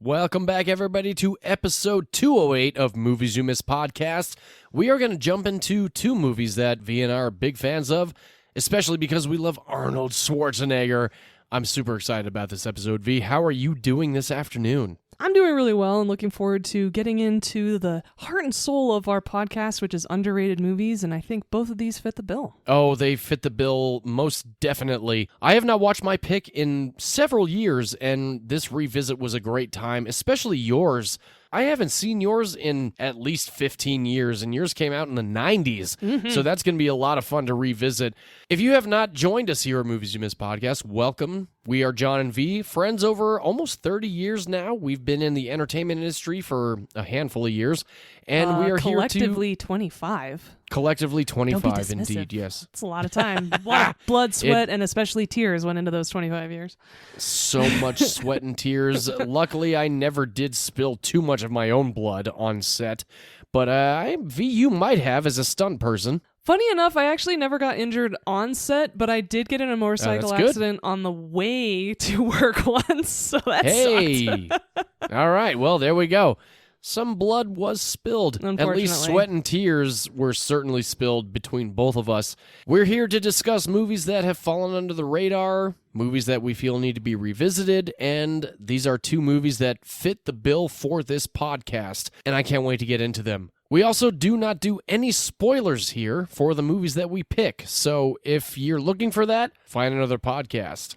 Welcome back, everybody, to episode 208 of Movies You Missed podcast. We are going to jump into two movies that Vee and I are big fans of, especially because we love Arnold Schwarzenegger. I'm super excited about this episode. Vee, how are you doing this afternoon? I'm doing really well and looking forward to getting into the heart and soul of our podcast, which is underrated movies, and I think both of these fit the bill. Oh, they fit the bill most definitely. I have not watched my pick in several years, and this revisit was a great time, especially yours. I haven't seen yours in at least 15 years, and yours came out in the 90s, so that's going to be a lot of fun to revisit. If you have not joined us here at Movies You Missed podcast, welcome. We are John and Vee, friends over almost 30 years now. We've been in the entertainment industry for a handful of years, and we are here to... Collectively 25. Collectively 25, Don't be dismissive. indeed, yes. It's a lot of time. A lot of blood, sweat, and especially tears went into those 25 years. So much sweat and tears. Luckily, I never did spill too much of my own blood on set, but Vee, you might have as a stunt person. Funny enough, I actually never got injured on set, but I did get in a motorcycle accident on the way to work once, so that sucked. All right, well, there we go. Some blood was spilled. At least sweat and tears were certainly spilled between both of us. We're here to discuss movies that have fallen under the radar, movies that we feel need to be revisited, and these are two movies that fit the bill for this podcast, and I can't wait to get into them. We also do not do any spoilers here for the movies that we pick, so if you're looking for that, find another podcast.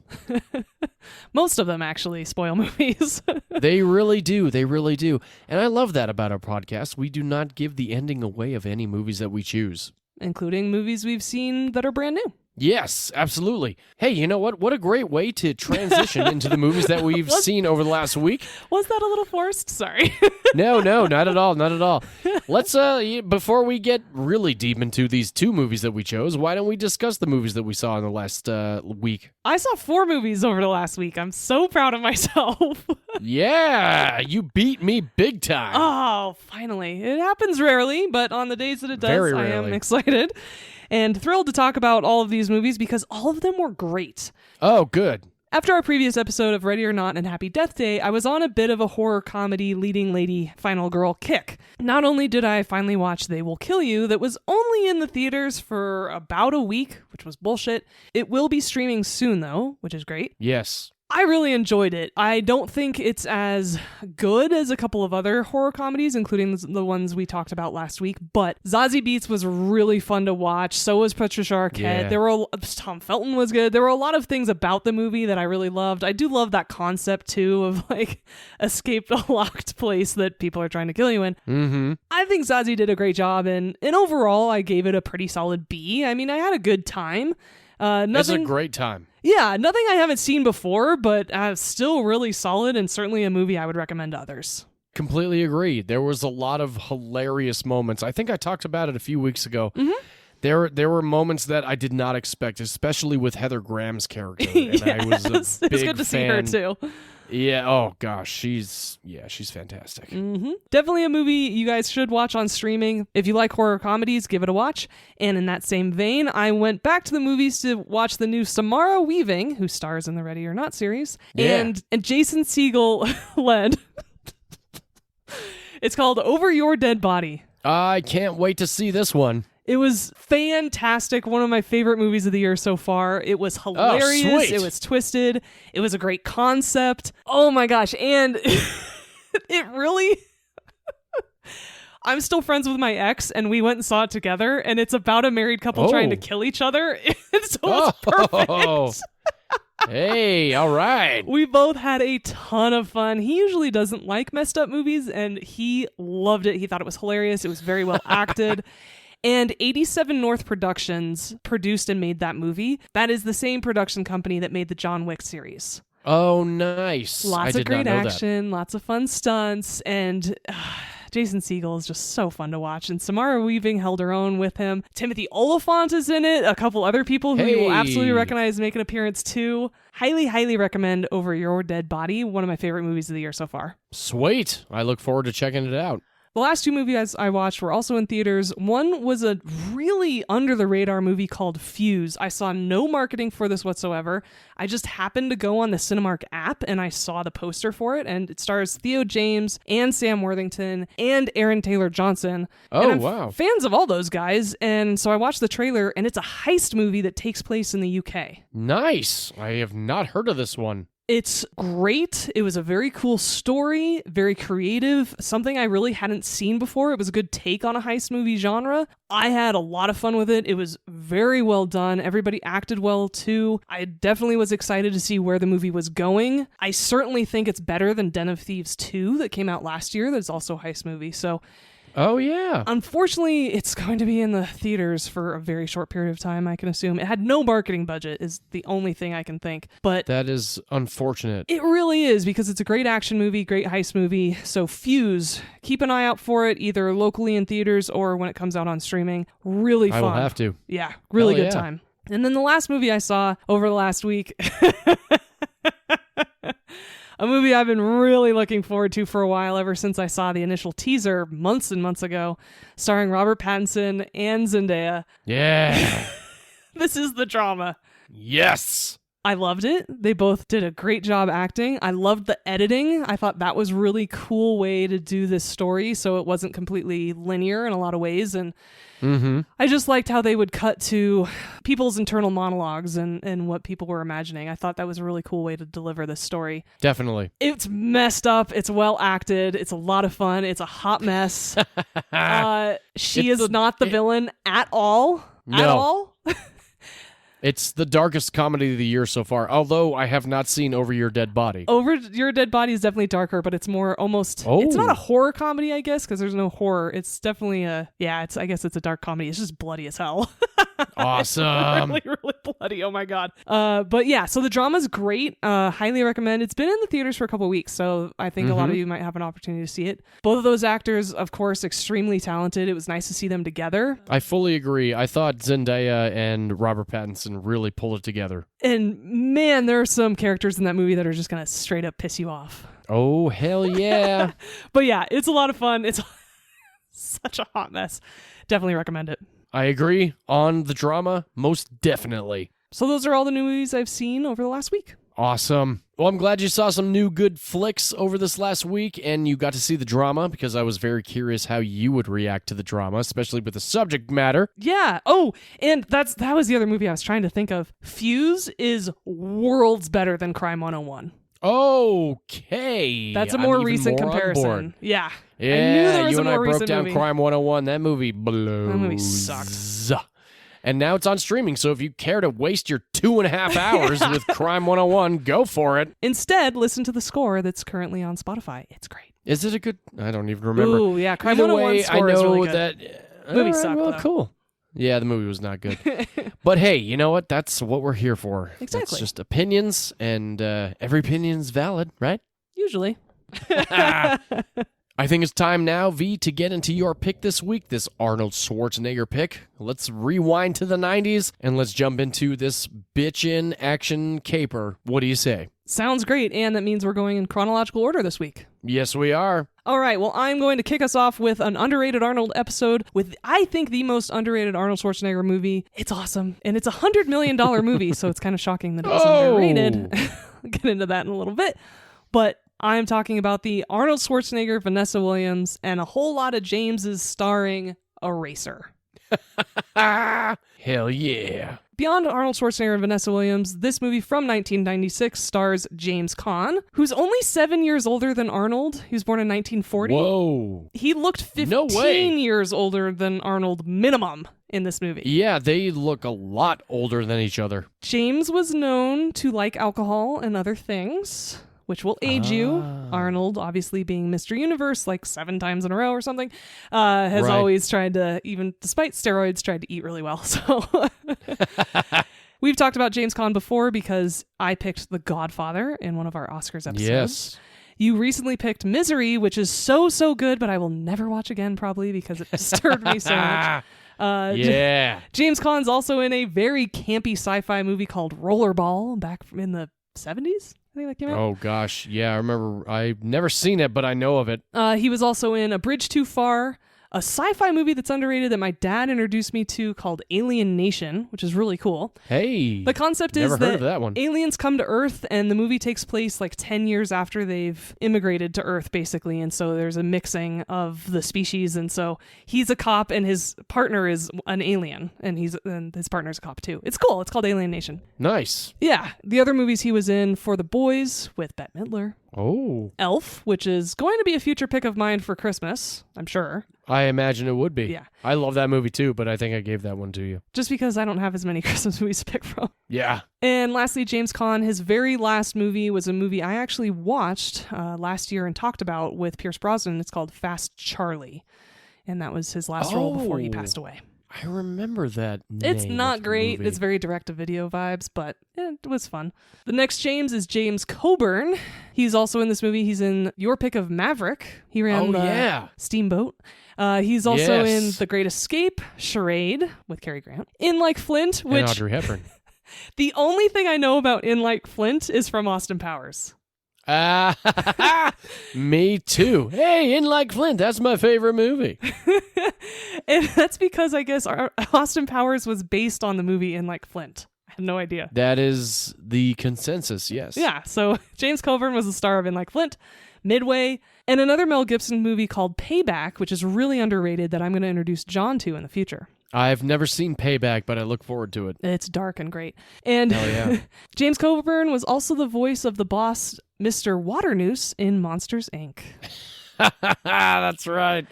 Most of them actually spoil movies. They really do. They really do. And I love that about our podcast. We do not give the ending away of any movies that we choose. Including movies we've seen that are brand new. Yes, absolutely. Hey, you know what? What a great way to transition into the movies that we've seen over the last week. Was that a little forced? Sorry. No, not at all. Not at all. Let's, before we get really deep into these two movies that we chose, why don't we discuss the movies that we saw in the last week? I saw 4 movies over the last week. I'm so proud of myself. Yeah, you beat me big time. Oh, finally. It happens rarely, but on the days that it does, I am excited and thrilled to talk about all of these movies because all of them were great. Oh, good. After our previous episode of Ready or Not and Happy Death Day, I was on a bit of a horror comedy leading lady final girl kick. Not only did I finally watch They Will Kill You, that was only in the theaters for about a week, which was bullshit. It will be streaming soon though, which is great. Yes. I really enjoyed it. I don't think it's as good as a couple of other horror comedies, including the ones we talked about last week, but Zazie Beetz was really fun to watch. So was Patricia Arquette. Yeah. Tom Felton was good. There were a lot of things about the movie that I really loved. I do love that concept, too, of like escape a locked place that people are trying to kill you in. Mm-hmm. I think Zazie did a great job, and overall, I gave it a pretty solid B. I mean, I had a good time. It's a great time. Yeah, nothing I haven't seen before, but still really solid and certainly a movie I would recommend to others. Completely agree. There was a lot of hilarious moments. I think I talked about it a few weeks ago. Mm-hmm. There were moments that I did not expect, especially with Heather Graham's character. And I was a big it's good to see her too. Yeah, oh gosh, she's fantastic. Mm-hmm. Definitely a movie you guys should watch on streaming. If you like horror comedies, give it a watch. And in that same vein, I went back to the movies to watch the new Samara Weaving, who stars in the Ready or Not series, and Jason Segel led. It's called Over Your Dead Body. I can't wait to see this one. It was fantastic. One of my favorite movies of the year so far. It was hilarious. Oh, sweet. It was twisted. It was a great concept. Oh my gosh. And it really... I'm still friends with my ex, and we went and saw it together, and it's about a married couple trying to kill each other. So it's perfect. Hey, all right. We both had a ton of fun. He usually doesn't like messed up movies, and he loved it. He thought it was hilarious. It was very well acted. And 87 North Productions produced and made that movie. That is the same production company that made the John Wick series. Oh, nice. Lots of great action, lots of fun stunts, and Jason Segel is just so fun to watch. And Samara Weaving held her own with him. Timothy Olyphant is in it. A couple other people who you will absolutely recognize make an appearance too. Highly, highly recommend Over Your Dead Body. One of my favorite movies of the year so far. Sweet. I look forward to checking it out. The last two movies I watched were also in theaters. One was a really under-the-radar movie called Fuse. I saw no marketing for this whatsoever. I just happened to go on the Cinemark app and I saw the poster for it, and it stars Theo James and Sam Worthington and Aaron Taylor Johnson. Oh, and I'm wow. fans of all those guys, and so I watched the trailer, and it's a heist movie that takes place in the UK. Nice. I have not heard of this one. It's great. It was a very cool story, very creative, something I really hadn't seen before. It was a good take on a heist movie genre. I had a lot of fun with it. It was very well done. Everybody acted well too. I definitely was excited to see where the movie was going. I certainly think it's better than Den of Thieves 2 that came out last year. That's also a heist movie. So Oh, yeah. unfortunately, it's going to be in the theaters for a very short period of time, I can assume. It had no marketing budget is the only thing I can think. But That is unfortunate. it really is, because it's a great action movie, great heist movie. So Fuse, keep an eye out for it, either locally in theaters or when it comes out on streaming. Really fun. I will have to. Yeah, really Hell good yeah. time. And then the last movie I saw over the last week, a movie I've been really looking forward to for a while, ever since I saw the initial teaser months and months ago, starring Robert Pattinson and Zendaya. Yeah. This is The Drama. Yes. I loved it. They both did a great job acting. I loved the editing. I thought that was really cool way to do this story, so it wasn't completely linear in a lot of ways. And I just liked how they would cut to people's internal monologues and what people were imagining. I thought that was a really cool way to deliver this story. Definitely. It's messed up. It's well acted. It's a lot of fun. It's a hot mess. She is not the villain at all. No. At all. It's the darkest comedy of the year so far, although I have not seen Over Your Dead Body. Over Your Dead Body is definitely darker, but it's more almost... Oh. It's not a horror comedy, I guess, because there's no horror. It's definitely I guess it's a dark comedy. It's just bloody as hell. Awesome. really, really bloody. Oh my God. But yeah, so The Drama's great. Highly recommend. It's been in the theaters for a couple of weeks, so I think a lot of you might have an opportunity to see it. Both of those actors, of course, extremely talented. It was nice to see them together. I fully agree. I thought Zendaya and Robert Pattinson really pulled it together. And man, there are some characters in that movie that are just going to straight up piss you off. Oh, hell yeah. But yeah, it's a lot of fun. It's such a hot mess. Definitely recommend it. I agree on The Drama, most definitely. So those are all the new movies I've seen over the last week. Awesome. Well, I'm glad you saw some new good flicks over this last week and you got to see The Drama, because I was very curious how you would react to The Drama, especially with the subject matter. Yeah. Oh, and that was the other movie I was trying to think of. Fuse is worlds better than Crime 101. Okay. That's a I'm more even recent more on comparison. board. Yeah. Yeah, I knew there was you a and I more broke recent down movie. Crime 101. That movie blows. That movie sucked. And now it's on streaming, so if you care to waste your 2.5 hours with Crime 101, go for it. Instead, listen to the score that's currently on Spotify. It's great. Is it a good... I don't even remember. Ooh, yeah. Crime Either 101 way, score I is know really good. that... Movie All sucked, well, though. cool. Yeah, the movie was not good. But hey, you know what? That's what we're here for. Exactly. It's just opinions, and every opinion's valid, right? Usually. I think it's time now, V, to get into your pick this week, this Arnold Schwarzenegger pick. Let's rewind to the 90s, and let's jump into this bitchin' action caper. What do you say? Sounds great, and that means we're going in chronological order this week. Yes, we are. All right, well, I'm going to kick us off with an underrated Arnold episode with, I think, the most underrated Arnold Schwarzenegger movie. It's awesome, and it's a $100 million movie, so it's kind of shocking that it was underrated. I'll get into that in a little bit, but I'm talking about the Arnold Schwarzenegger, Vanessa Williams, and a whole lot of Jameses starring Eraser. Hell yeah. Beyond Arnold Schwarzenegger and Vanessa Williams, this movie from 1996 stars James Caan, who's only 7 years older than Arnold. He was born in 1940. Whoa. He looked 15 No way. years older than Arnold minimum in this movie. Yeah, they look a lot older than each other. James was known to like alcohol and other things, which will age you. Arnold, obviously being Mr. Universe like 7 times in a row or something, has Right. always tried to, even despite steroids, tried to eat really well. So we've talked about James Caan before because I picked The Godfather in one of our Oscars episodes. Yes. You recently picked Misery, which is so good, but I will never watch again probably because it disturbed me so much. Yeah. James Caan's also in a very campy sci-fi movie called Rollerball back in the 70s. I think that came out. Oh, gosh. Yeah, I remember. I've never seen it, but I know of it. He was also in A Bridge Too Far, a sci-fi movie that's underrated that my dad introduced me to called Alien Nation, which is really cool. Hey. The concept never is heard of that one. aliens come to Earth, and the movie takes place like 10 years after they've immigrated to Earth, basically. And so there's a mixing of the species. And so he's a cop, and his partner is an alien, and his partner's a cop too. It's cool. It's called Alien Nation. Nice. Yeah. The other movies he was in: For the Boys with Bette Midler. Oh. Elf, which is going to be a future pick of mine for Christmas, I'm sure. I imagine it would be. Yeah. I love that movie too, but I think I gave that one to you. Just because I don't have as many Christmas movies to pick from. Yeah. And lastly, James Caan, his very last movie was a movie I actually watched last year and talked about with Pierce Brosnan. It's called Fast Charlie. And that was his last role before he passed away. I remember that name. It's not great. Movie. It's very direct-to-video vibes, but it was fun. The next James is James Coburn. He's also in this movie. He's in your pick of Maverick. He ran the Steamboat. He's also in The Great Escape, Charade with Cary Grant. In Like Flint, which... And Audrey Hepburn. The only thing I know about In Like Flint is from Austin Powers. Me too. Hey, In Like Flint, that's my favorite movie. And that's because I guess Austin Powers was based on the movie In Like Flint. I had no idea. That is the consensus, yes. Yeah, so James Coburn was the star of In Like Flint, Midway, and another Mel Gibson movie called Payback, which is really underrated that I'm going to introduce John to in the future. I've never seen Payback, but I look forward to it. It's dark and great. And Hell yeah. James Coburn was also the voice of the boss, Mr. Waternoose, in Monsters, Inc. That's right.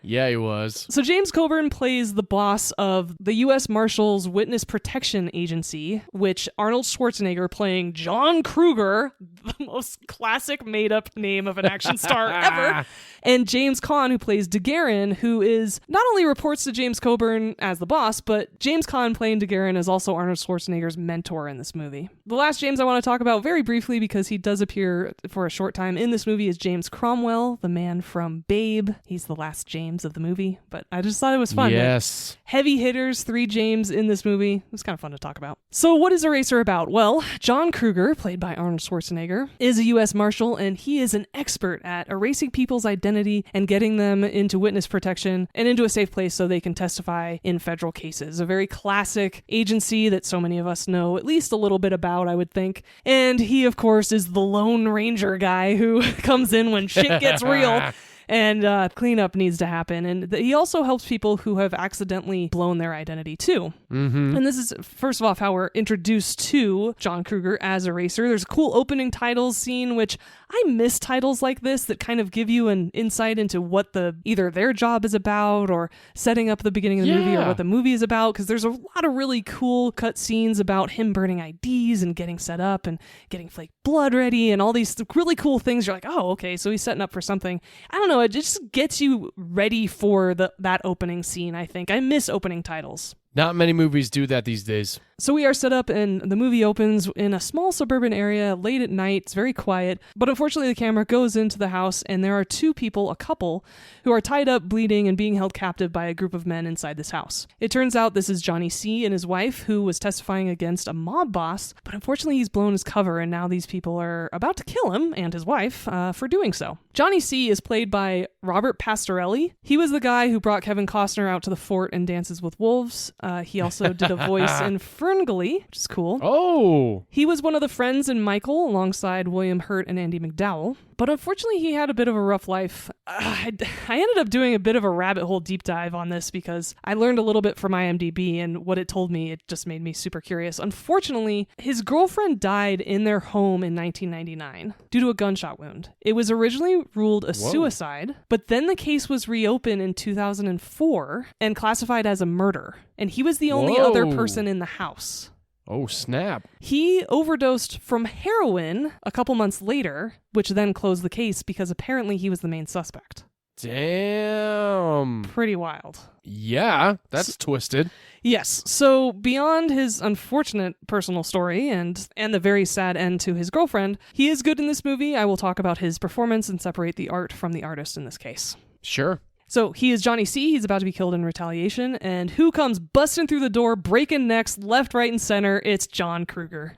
Yeah, he was. So James Coburn plays the boss of the U.S. Marshals Witness Protection Agency, which Arnold Schwarzenegger playing John Kruger, the most classic made-up name of an action star ever, and James Caan, who plays DeGuerin, who is not only reports to James Coburn as the boss, but James Caan playing DeGuerin is also Arnold Schwarzenegger's mentor in this movie. The last James I want to talk about very briefly, because he does appear for a short time in this movie, is James Cromwell, the man from Babe. He's the last James of the movie, but I just thought it was fun. Yes. Heavy hitters, 3 James in this movie. It was kind of fun to talk about. So what is Eraser about? Well, John Kruger, played by Arnold Schwarzenegger, is a U.S. Marshal, and he is an expert at erasing people's identity and getting them into witness protection and into a safe place so they can testify in federal cases. A very classic agency that so many of us know at least a little bit about, I would think. And he, of course, is the Lone Ranger guy who comes in when shit gets real. And cleanup needs to happen. And he also helps people who have accidentally blown their identity too. Mm-hmm. And this is, first of all, how we're introduced to John Kruger as Eraser. There's a cool opening titles scene, which I miss titles like this that kind of give you an insight into what either their job is about, or setting up the beginning of the movie, or what the movie is about, because there's a lot of really cool cut scenes about him burning IDs and getting set up and getting fake blood ready and all these really cool things. You're like, oh, okay, so he's setting up for something. I don't know, it just gets you ready for that opening scene, I think. I miss opening titles. Not many movies do that these days. So we are set up, and the movie opens in a small suburban area late at night. It's very quiet, but unfortunately the camera goes into the house, and there are 2 people, a couple, who are tied up, bleeding, and being held captive by a group of men inside this house. It turns out this is Johnny C. and his wife, who was testifying against a mob boss, but unfortunately he's blown his cover, and now these people are about to kill him and his wife for doing so. Johnny C. is played by Robert Pastorelli. He was the guy who brought Kevin Costner out to the fort in Dances with Wolves. He also did a voice in Ferngully, which is cool. Oh! He was one of the friends in Michael alongside William Hurt and Andy McDowell. But unfortunately, he had a bit of a rough life. I ended up doing a bit of a rabbit hole deep dive on this because I learned a little bit from IMDb, and what it told me, it just made me super curious. Unfortunately, his girlfriend died in their home in 1999 due to a gunshot wound. It was originally ruled a suicide, but then the case was reopened in 2004 and classified as a murder. And he was the only other person in the house. Oh, snap. He overdosed from heroin a couple months later, which then closed the case because apparently he was the main suspect. Damn. Pretty wild. Yeah, that's twisted. Yes. So beyond his unfortunate personal story and the very sad end to his girlfriend, he is good in this movie. I will talk about his performance and separate the art from the artist in this case. Sure. So he is Johnny C. He's about to be killed in retaliation. And who comes busting through the door, breaking necks left, right, and center? It's John Kruger.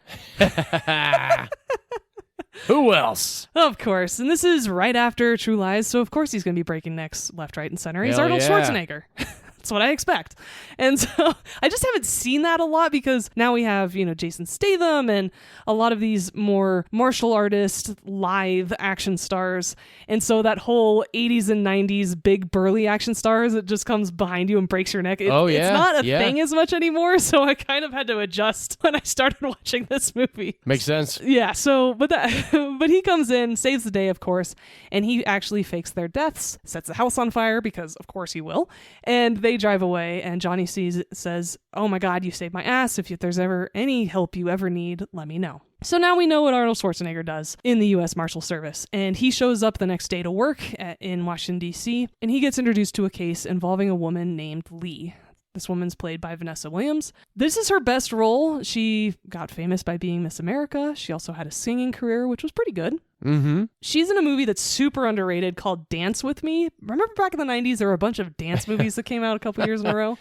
Who else? Of course. And this is right after True Lies, so of course he's going to be breaking necks left, right, and center. He's Hell Arnold yeah. Schwarzenegger. That's what I expect. And so I just haven't seen that a lot because now we have, Jason Statham and a lot of these more martial artist, live action stars. And so that whole 80s and 90s big burly action stars that just comes behind you and breaks your neck. It's not a thing as much anymore. So I kind of had to adjust when I started watching this movie. Makes sense. Yeah. So, but he comes in, saves the day, of course, and he actually fakes their deaths, sets the house on fire because of course he will. And they drive away, and Johnny says, "Oh my God, you saved my ass. If there's ever any help you ever need, let me know." So now we know what Arnold Schwarzenegger does in the U.S. Marshal Service, and he shows up the next day to work in Washington, D.C., and he gets introduced to a case involving a woman named Lee. This woman's played by Vanessa Williams. This is her best role. She got famous by being Miss America. She also had a singing career, which was pretty good. Mm-hmm. She's in a movie that's super underrated called Dance With Me. Remember back in the 90s, there were a bunch of dance movies that came out a couple years in a row?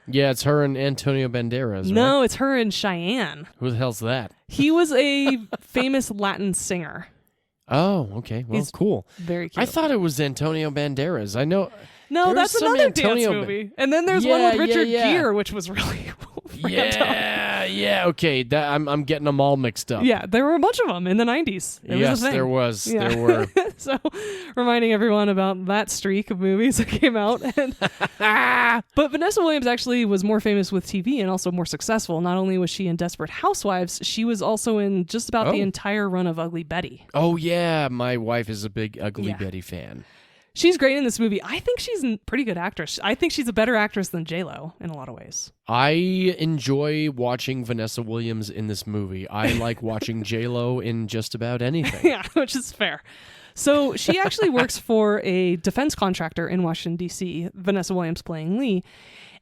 Yeah, it's her and Antonio Banderas, right? No, it's her and Cheyenne. Who the hell's that? He was a famous Latin singer. Oh, okay. Well, He's cool. Very cute. I thought it was Antonio Banderas. I know. No, There that's was some another Antonio dance movie. And then there's one with Richard Gere, which was really random. Yeah. Okay, I'm getting them all mixed up. Yeah, there were a bunch of them in the 90s. It was a thing. There was. Yeah. There were. So, reminding everyone about that streak of movies that came out. But Vanessa Williams actually was more famous with TV and also more successful. Not only was she in Desperate Housewives, she was also in just about the entire run of Ugly Betty. Oh, yeah. My wife is a big Ugly Betty fan. She's great in this movie. I think she's a pretty good actress. I think she's a better actress than J-Lo in a lot of ways. I enjoy watching Vanessa Williams in this movie. I like watching J-Lo in just about anything. Yeah, which is fair. So she actually works for a defense contractor in Washington, D.C., Vanessa Williams playing Lee.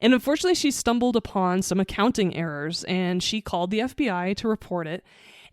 And unfortunately, she stumbled upon some accounting errors, and she called the FBI to report it.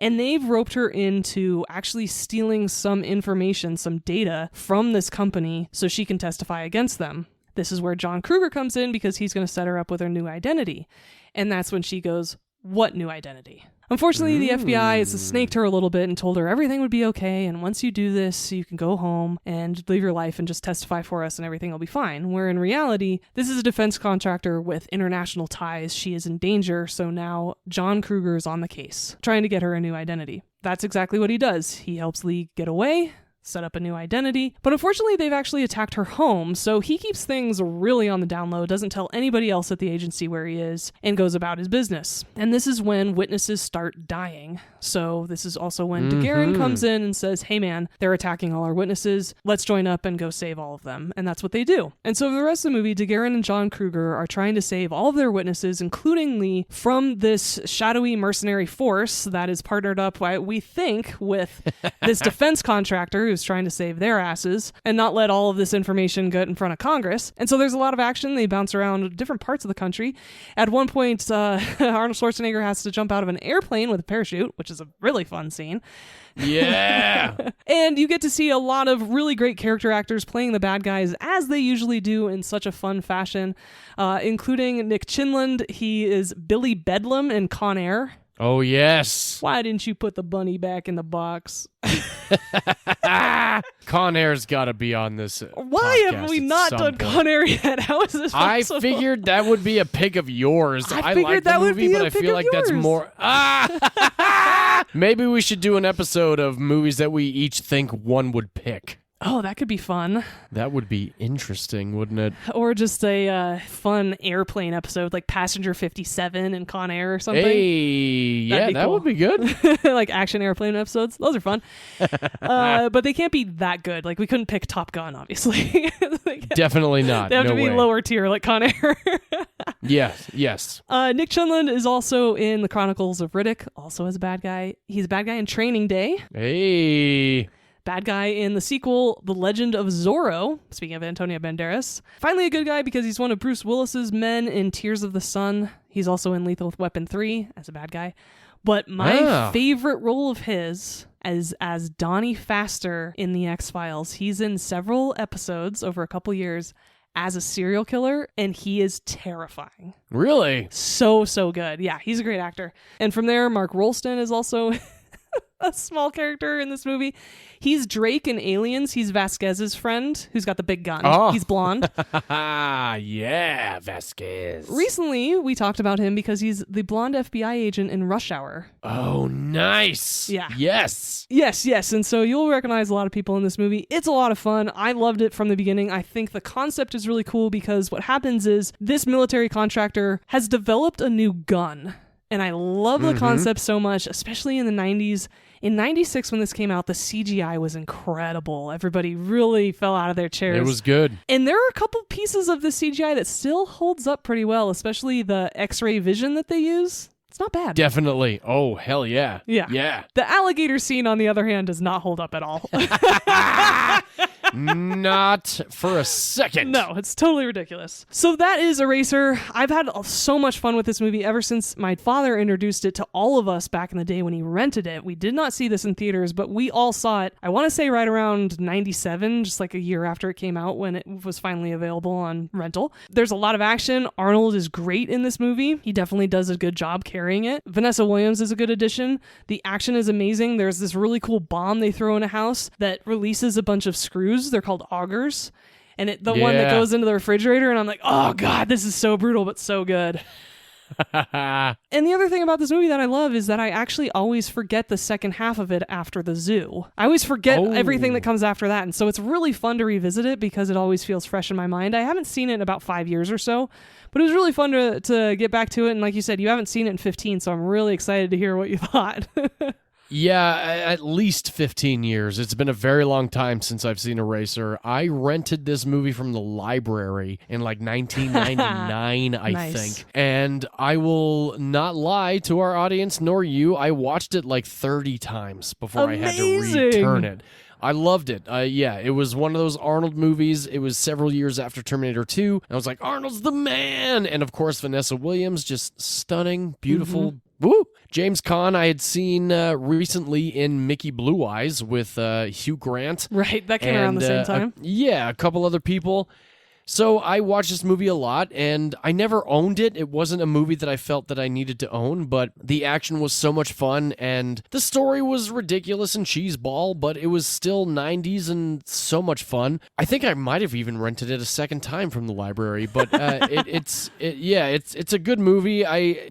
And they've roped her into actually stealing some information, some data from this company so she can testify against them. This is where John Kruger comes in because he's going to set her up with her new identity. And that's when she goes, "What new identity?" Unfortunately, the FBI has snaked her a little bit and told her everything would be okay, and once you do this, you can go home and live your life and just testify for us and everything will be fine. Where in reality, this is a defense contractor with international ties. She is in danger, so now John Kruger is on the case, trying to get her a new identity. That's exactly what he does. He helps Lee get away, set up a new identity. But unfortunately, they've actually attacked her home, so he keeps things really on the down low, doesn't tell anybody else at the agency where he is, and goes about his business. And this is when witnesses start dying. So this is also when DeGuerin comes in and says, "Hey man, they're attacking all our witnesses. Let's join up and go save all of them." And that's what they do. And so for the rest of the movie, DeGuerin and John Kruger are trying to save all of their witnesses, including Lee, from this shadowy mercenary force that is partnered up, we think, with this defense contractor who's trying to save their asses and not let all of this information get in front of Congress. And so there's a lot of action. They bounce around different parts of the country. At one point, Arnold Schwarzenegger has to jump out of an airplane with a parachute, which is a really fun scene. Yeah. And you get to see a lot of really great character actors playing the bad guys as they usually do in such a fun fashion, including Nick Chinland. He is Billy Bedlam in Con Air. Oh, yes. Why didn't you put the bunny back in the box? Con Air's got to be on this. Why have we not done Con Air yet? How is this possible? I figured that would be a pick of yours. I figured like the that would movie, be but a I pick feel of like that's yours. more. Maybe we should do an episode of movies that we each think one would pick. Oh, that could be fun. That would be interesting, wouldn't it? Or just a fun airplane episode like Passenger 57 and Con Air or something. Hey, yeah, that would be good. Like action airplane episodes. Those are fun. But they can't be that good. Like we couldn't pick Top Gun, obviously. Definitely not. They have no to be way. lower tier like Con Air. Yes. Nick Chinland is also in The Chronicles of Riddick, also as a bad guy. He's a bad guy in Training Day. Hey. Bad guy in the sequel, The Legend of Zorro, speaking of Antonio Banderas. Finally a good guy because he's one of Bruce Willis's men in Tears of the Sun. He's also in Lethal Weapon 3 as a bad guy. But my favorite role of his is as Donnie Pfaster in The X-Files. He's in several episodes over a couple years as a serial killer, and he is terrifying. Really? So good. Yeah, he's a great actor. And from there, Mark Rolston is also a small character in this movie. He's Drake in Aliens. He's Vasquez's friend who's got the big gun. Oh. He's blonde. Yeah, Vasquez. Recently, we talked about him because he's the blonde FBI agent in Rush Hour. Oh, nice. Yeah. Yes. Yes. And so you'll recognize a lot of people in this movie. It's a lot of fun. I loved it from the beginning. I think the concept is really cool because what happens is this military contractor has developed a new gun. And I love the concept so much, especially in the 90s. In 96, when this came out, the CGI was incredible. Everybody really fell out of their chairs. It was good. And there are a couple pieces of the CGI that still holds up pretty well, especially the X-ray vision that they use. It's not bad. Definitely. Oh, hell yeah. Yeah. The alligator scene, on the other hand, does not hold up at all. Not for a second. No, it's totally ridiculous. So that is Eraser. I've had so much fun with this movie ever since my father introduced it to all of us back in the day when he rented it. We did not see this in theaters, but we all saw it, I want to say right around 97, just like a year after it came out when it was finally available on rental. There's a lot of action. Arnold is great in this movie. He definitely does a good job carrying it. Vanessa Williams is a good addition. The action is amazing. There's this really cool bomb they throw in a house that releases a bunch of screws. They're called augers. And one that goes into the refrigerator, and I'm like, oh God, this is so brutal, but so good. And the other thing about this movie that I love is that I actually always forget the second half of it after the zoo. I always forget everything that comes after that. And so it's really fun to revisit it because it always feels fresh in my mind. I haven't seen it in about 5 years or so, but it was really fun to get back to it. And like you said, you haven't seen it in 15, so I'm really excited to hear what you thought. Yeah, at least 15 years. It's been a very long time since I've seen Eraser. I rented this movie from the library in like 1999, I think. And I will not lie to our audience, nor you. I watched it like 30 times before I had to return it. I loved it. It was one of those Arnold movies. It was several years after Terminator 2. And I was like, Arnold's the man. And of course, Vanessa Williams, just stunning, beautiful. Woo! James Caan I had seen recently in Mickey Blue Eyes with Hugh Grant. Right, that came around the same time. A couple other people. So I watched this movie a lot, and I never owned it. It wasn't a movie that I felt that I needed to own, but the action was so much fun, and the story was ridiculous and cheeseball, but it was still 90s and so much fun. I think I might have even rented it a second time from the library, but it's a good movie.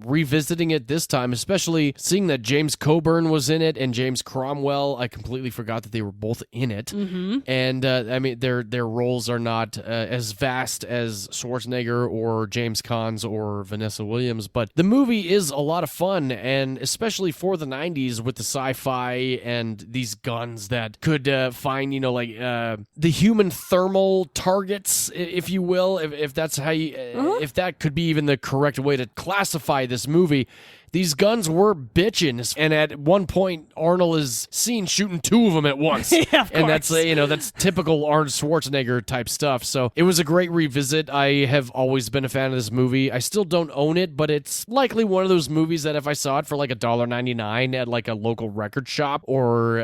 Revisiting it this time, especially seeing that James Coburn was in it and James Cromwell. I completely forgot that they were both in it, and I mean their roles are not as vast as Schwarzenegger or James Caan's or Vanessa Williams, but the movie is a lot of fun, and especially for the 90s with the sci-fi and these guns that could find, the human thermal targets, if you will, if that's how you, if that could be even the correct way to classify this movie. These guns were bitchin', and at one point, Arnold is seen shooting two of them at once. Yeah, of course. And that's typical Arnold Schwarzenegger type stuff. So it was a great revisit. I have always been a fan of this movie. I still don't own it, but it's likely one of those movies that if I saw it for like $1.99 at like a local record shop or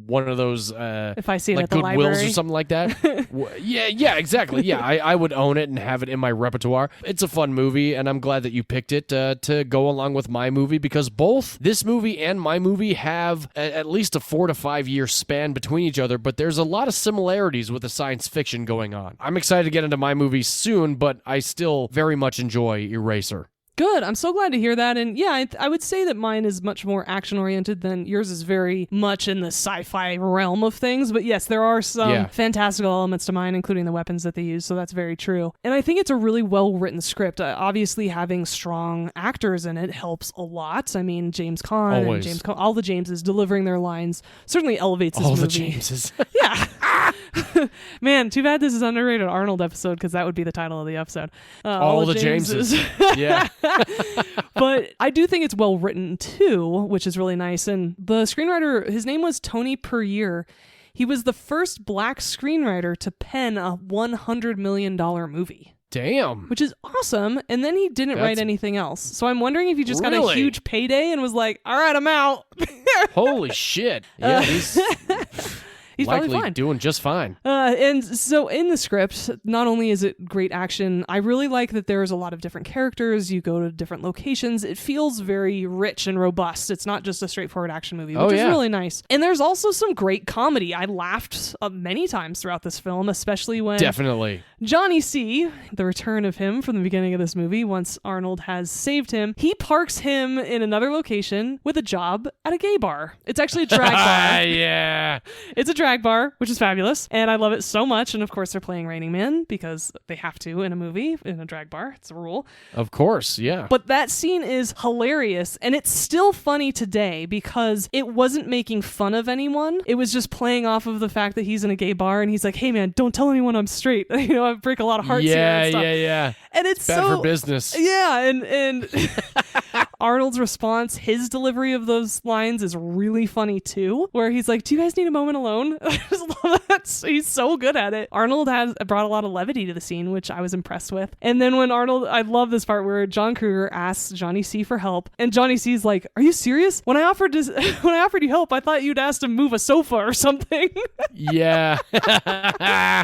one of those if I see it like at the Goodwills library or something like that. Yeah, exactly. Yeah, I would own it and have it in my repertoire. It's a fun movie, and I'm glad that you picked it to go along with my movie, because both this movie and my movie have at least a 4 to 5 year span between each other, but there's a lot of similarities with the science fiction going on. I'm excited to get into my movie soon, but I still very much enjoy Eraser. Good. I'm so glad to hear that. And yeah, I would say that mine is much more action-oriented than yours is very much in the sci-fi realm of things. But yes, there are some fantastical elements to mine, including the weapons that they use. So that's very true. And I think it's a really well-written script. Obviously, having strong actors in it helps a lot. I mean, James Caan and all the Jameses delivering their lines certainly elevates this movie. All the Jameses. Yeah. Man, too bad this is underrated Arnold episode, because that would be the title of the episode. All the Jameses. Yeah. But I do think it's well written too, which is really nice. And the screenwriter, his name was Tony Puryear. He was the first black screenwriter to pen a $100 million movie. Damn. Which is awesome. And then he didn't write anything else. So I'm wondering if he just got a huge payday and was like, all right, I'm out. Holy shit. Yeah, He's likely probably fine. doing just fine. And so in the script, not only is it great action, I really like that there's a lot of different characters. You go to different locations. It feels very rich and robust. It's not just a straightforward action movie, which is really nice. And there's also some great comedy. I laughed many times throughout this film, especially when Definitely. Johnny C, the return of him from the beginning of this movie, once Arnold has saved him, he parks him in another location with a job at a gay bar. It's actually a drag bar. Yeah. It's a drag bar, which is fabulous, and I love it so much. And of course, they're playing Raining Man because they have to in a movie, in a drag bar. It's a rule. Of course, yeah. But that scene is hilarious, and it's still funny today because it wasn't making fun of anyone. It was just playing off of the fact that he's in a gay bar, and he's like, "Hey man, don't tell anyone I'm straight." I break a lot of hearts here and stuff. Yeah. And it's Bad for business. Yeah, and Arnold's response, his delivery of those lines is really funny too, where he's like, "Do you guys need a moment alone?" I just love that. He's so good at it. Arnold has brought a lot of levity to the scene, which I was impressed with. And then when I love this part where John Kruger asks Johnny C for help, and Johnny C's like, "Are you serious? When I offered you help, I thought you'd ask to move a sofa or something." Yeah.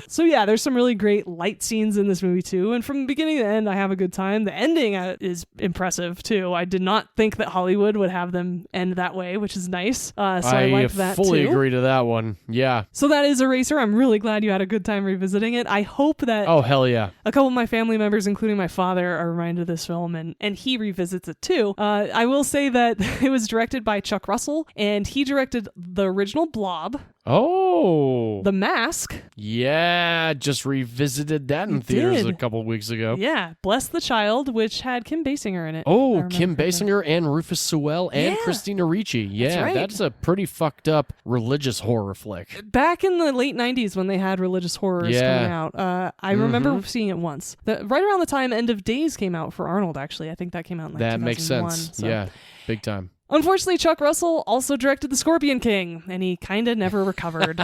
So yeah, there's some really great light scenes in this movie too, and from beginning to end, I have a good time. The ending is impressive too. I did not think that Hollywood would have them end that way, which is nice. So I like that too. I fully agree to that one. Yeah. So that is Eraser. I'm really glad you had a good time revisiting it. I hope that Oh, hell yeah. a couple of my family members, including my father, are reminded of this film, and he revisits it too. I will say that it was directed by Chuck Russell, and he directed the original Blob, Oh. The Mask. Yeah, just revisited that in theaters a couple weeks ago. Yeah, Bless the Child, which had Kim Basinger in it. Oh, Kim Basinger and Rufus Sewell and Christina Ricci. Yeah, right. That's a pretty fucked up religious horror flick. Back in the late 90s when they had religious horrors coming out, I remember seeing it once. Right around the time End of Days came out for Arnold, actually. I think that came out in like That 2001, makes sense. so. Yeah, big time. Unfortunately, Chuck Russell also directed The Scorpion King, and he kind of never recovered.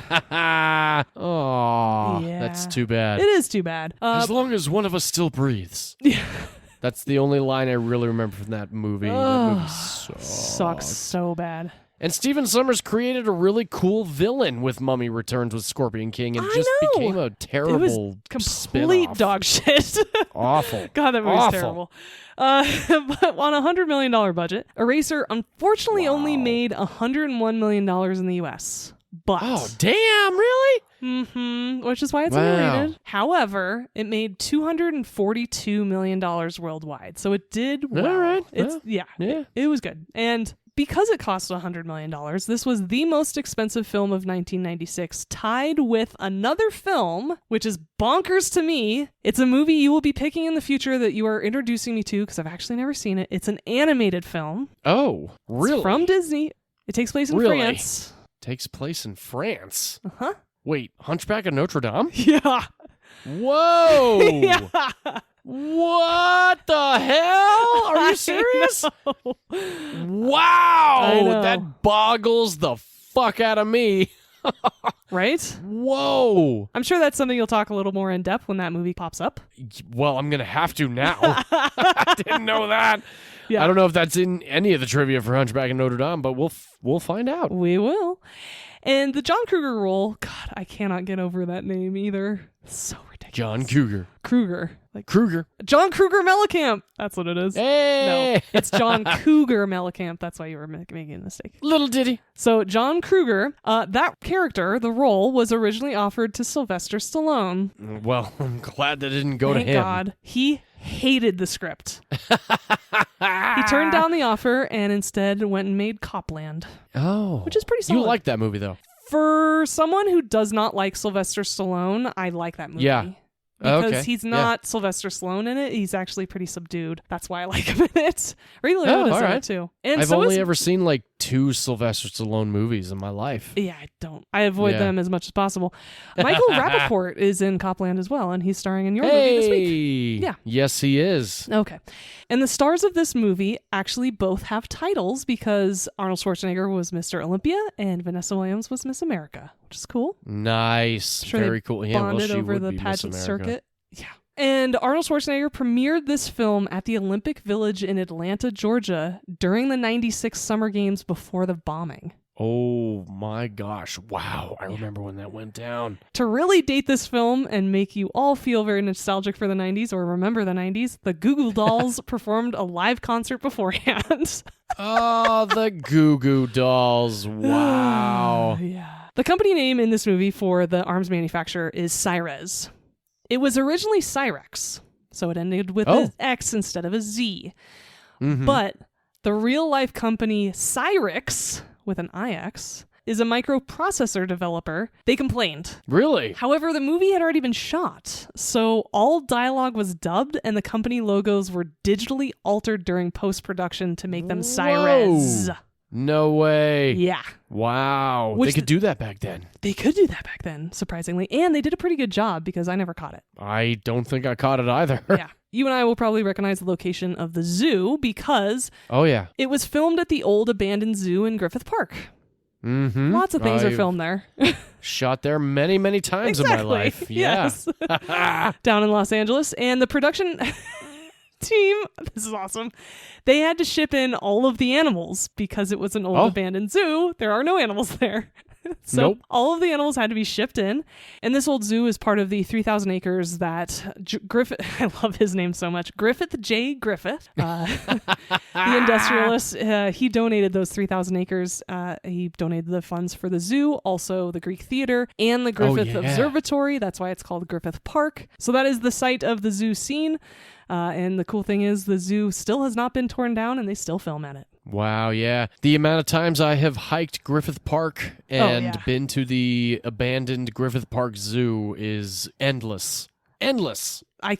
Oh, that's too bad. It is too bad. As long as one of us still breathes. Yeah. That's the only line I really remember from that movie. That movie sucks so bad. And Stephen Sommers created a really cool villain with Mummy Returns with Scorpion King and became a terrible It was complete spin-off. dog shit. Awful. God, that movie's Awful. terrible. But on a $100 million budget, Eraser unfortunately only made $101 million in the U.S. But Oh, damn, really? which is why it's underrated. However, it made $242 million worldwide, so it did well. All right. It was good. And because it cost $100 million, this was the most expensive film of 1996, tied with another film, which is bonkers to me. It's a movie you will be picking in the future that you are introducing me to because I've actually never seen it. It's an animated film. Oh, really? It's from Disney. It takes place in France. Takes place in France. Uh-huh. Wait, Hunchback of Notre Dame? Yeah. Whoa! Yeah. What the hell? Are you serious? Wow! I know. That boggles the fuck out of me. Right? Whoa! I'm sure that's something you'll talk a little more in depth when that movie pops up. Well, I'm gonna have to now. I didn't know that. Yeah. I don't know if that's in any of the trivia for Hunchback of Notre Dame, but we'll find out. We will. And the John Kruger role, God, I cannot get over that name either. It's so ridiculous. John Cougar. Kruger. Like Kruger. John Kruger Mellencamp. That's what it is. Hey! No, it's John Cougar Mellencamp. That's why you were making a mistake. Little ditty. So John Kruger, that character, the role, was originally offered to Sylvester Stallone. Well, I'm glad that didn't go Thank to him. God. He hated the script. He turned down the offer and instead went and made Copland. Oh. Which is pretty solid. You like that movie, though. For someone who does not like Sylvester Stallone, I like that movie. Yeah. Because he's not Sylvester Stallone in it. He's actually pretty subdued. That's why I like him in it. Ray Liotta's in it too. And I've only ever seen like 2 Sylvester Stallone movies in my life. Yeah, I don't. I avoid them as much as possible. Michael Rappaport is in Copland as well, and he's starring in your movie this week. Yeah. Yes, he is. Okay. And the stars of this movie actually both have titles because Arnold Schwarzenegger was Mr. Olympia and Vanessa Williams was Miss America, which is cool. Nice. Sure, very cool. Yeah, bonded she over would the be pageant Miss America. circuit. Yeah. And Arnold Schwarzenegger premiered this film at the Olympic Village in Atlanta, Georgia during the 96 Summer Games before the bombing. Oh my gosh. Wow. I remember when that went down. To really date this film and make you all feel very nostalgic for the 90s or remember the 90s, the Goo Goo Dolls performed a live concert beforehand. Oh, the Goo Goo Dolls. Wow. Yeah. The company name in this movie for the arms manufacturer is Cyrez. It was originally Cyrex, so it ended with an X instead of a Z. Mm-hmm. But the real-life company Cyrix, with an IX, is a microprocessor developer. They complained. Really? However, the movie had already been shot, so all dialogue was dubbed and the company logos were digitally altered during post-production to make them Cyrez. Whoa. No way. Yeah. Wow. Which they could do that back then. They could do that back then, surprisingly. And they did a pretty good job because I never caught it. I don't think I caught it either. Yeah. You and I will probably recognize the location of the zoo because Oh, yeah. it was filmed at the old abandoned zoo in Griffith Park. Mm-hmm. Lots of things are I've filmed there. Shot there many, many times in my life. Yeah. Yes. Down in Los Angeles. And the production team, this is awesome, they had to ship in all of the animals because it was an old abandoned zoo. There are no animals there. So all of the animals had to be shipped in. And this old zoo is part of the 3,000 acres that Griffith, I love his name so much, Griffith J. Griffith, the industrialist, he donated those 3,000 acres. He donated the funds for the zoo, also the Greek theater, and the Griffith Observatory. That's why it's called Griffith Park. So that is the site of the zoo scene. And the cool thing is the zoo still has not been torn down and they still film at it. Wow, yeah. The amount of times I have hiked Griffith Park and been to the abandoned Griffith Park Zoo is endless. Endless. I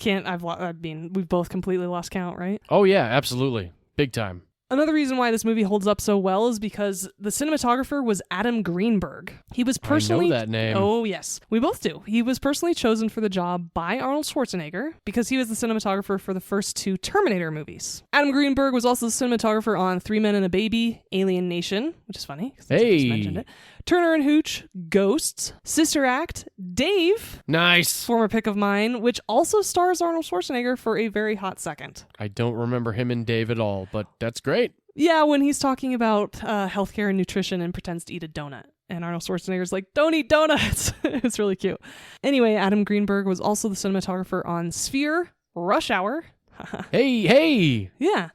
mean, we've both completely lost count, right? Oh, yeah, absolutely. Big time. Another reason why this movie holds up so well is because the cinematographer was Adam Greenberg. He was personally... I know that name. Oh, yes. We both do. He was personally chosen for the job by Arnold Schwarzenegger because he was the cinematographer for the first two Terminator movies. Adam Greenberg was also the cinematographer on Three Men and a Baby, Alien Nation, which is funny because I just mentioned it. Turner and Hooch, Ghosts, Sister Act, Dave. Nice. Former pick of mine, which also stars Arnold Schwarzenegger for a very hot second. I don't remember him and Dave at all, but that's great. Yeah, when he's talking about healthcare and nutrition and pretends to eat a donut. And Arnold Schwarzenegger's like, don't eat donuts. It's really cute. Anyway, Adam Greenberg was also the cinematographer on Sphere, Rush Hour. Hey. Yeah.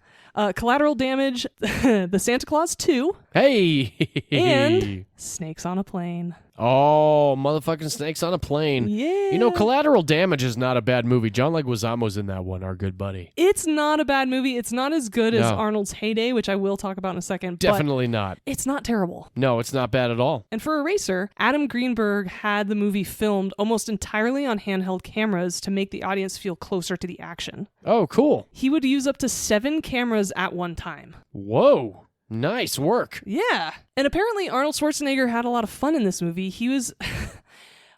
Collateral Damage, The Santa Claus 2. Hey. And Snakes on a Plane. Oh, motherfucking Snakes on a Plane. Yeah. You know, Collateral Damage is not a bad movie. John Leguizamo's in that one, our good buddy. It's not a bad movie. It's not as good as Arnold's Heyday, which I will talk about in a second. Definitely not. It's not terrible. No, it's not bad at all. And for Eraser, Adam Greenberg had the movie filmed almost entirely on handheld cameras to make the audience feel closer to the action. Oh, cool. He would use up to 7 cameras at one time. Whoa. Nice work. Yeah. And apparently Arnold Schwarzenegger had a lot of fun in this movie. He was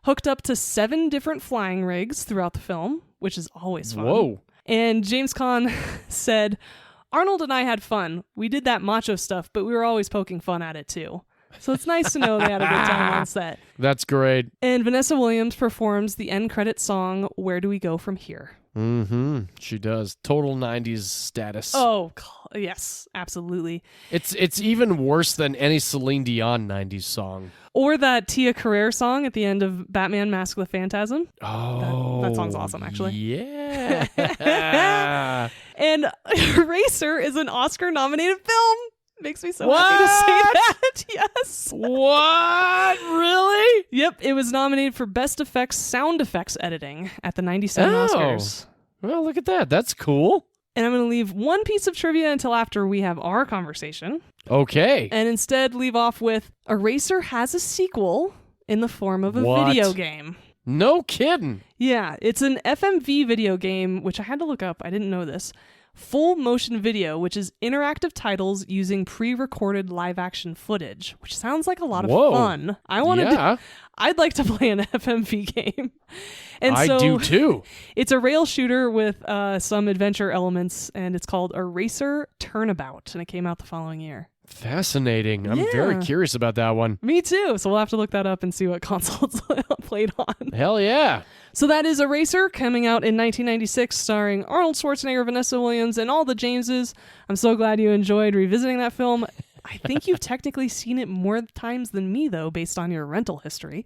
hooked up to 7 different flying rigs throughout the film, which is always fun. Whoa. And James Caan said, Arnold and I had fun. We did that macho stuff, but we were always poking fun at it too. So it's nice to know they had a good time on set. That's great. And Vanessa Williams performs the end credit song, Where Do We Go From Here? Mm-hmm. She does. Total 90s status. Oh, yes, absolutely. It's even worse than any Celine Dion 90s song. Or that Tia Carrere song at the end of Batman Mask of the Phantasm. Oh. That song's awesome, actually. Yeah. And Eraser is an Oscar-nominated film. Makes me so happy to say that. Yes. What? Really? Yep. It was nominated for Best Effects Sound Effects Editing at the 97 Oscars. Well, look at that. That's cool. And I'm going to leave one piece of trivia until after we have our conversation. Okay. And instead leave off with Eraser has a sequel in the form of a video game. No kidding. Yeah. It's an FMV video game, which I had to look up. I didn't know this. Full motion video, which is interactive titles using pre-recorded live-action footage, which sounds like a lot of fun. I'd like to play an FMV game. And I do too. It's a rail shooter with some adventure elements, and it's called Eraser Turnabout, and it came out the following year. Fascinating. I'm very curious about that one. Me too. So we'll have to look that up and see what console it's played on. Hell yeah. So that is Eraser, coming out in 1996, starring Arnold Schwarzenegger, Vanessa Williams, and all the Jameses. I'm so glad you enjoyed revisiting that film. I think you've technically seen it more times than me, though, based on your rental history,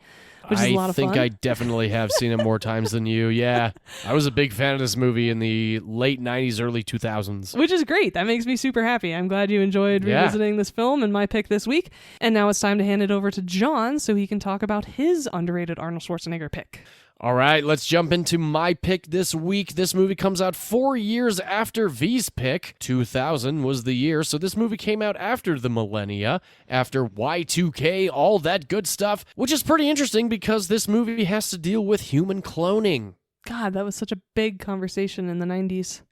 which is a lot of fun. I think I definitely have seen it more times than you, yeah. I was a big fan of this movie in the late 90s, early 2000s. Which is great. That makes me super happy. I'm glad you enjoyed revisiting this film and my pick this week. And now it's time to hand it over to John so he can talk about his underrated Arnold Schwarzenegger pick. All right, let's jump into my pick this week. This movie comes out 4 years after V's pick. 2000 was the year, so this movie came out after the millennia, after Y2K, all that good stuff, which is pretty interesting because this movie has to deal with human cloning. God, that was such a big conversation in the 90s.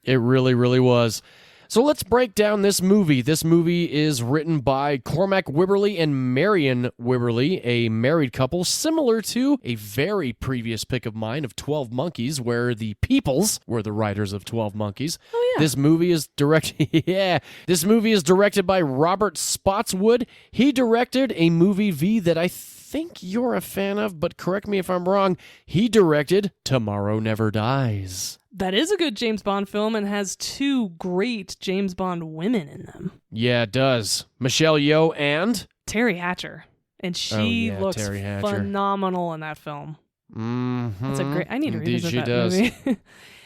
It really, really was. So let's break down this movie. This movie is written by Cormac Wibberley and Marion Wibberley, a married couple, similar to a very previous pick of mine of 12 Monkeys, where the Peoples were the writers of 12 Monkeys. Oh, yeah. This movie is This movie is directed by Robert Spotswood. He directed a movie, V, that I think you're a fan of, but correct me if I'm wrong. He directed Tomorrow Never Dies. That is a good James Bond film and has 2 great James Bond women in them. Yeah, it does. Michelle Yeoh and Terry Hatcher. And she looks Terry Hatcher. phenomenal in that film. Mm-hmm. That's a great... I need to Indeed revisit she that does. movie.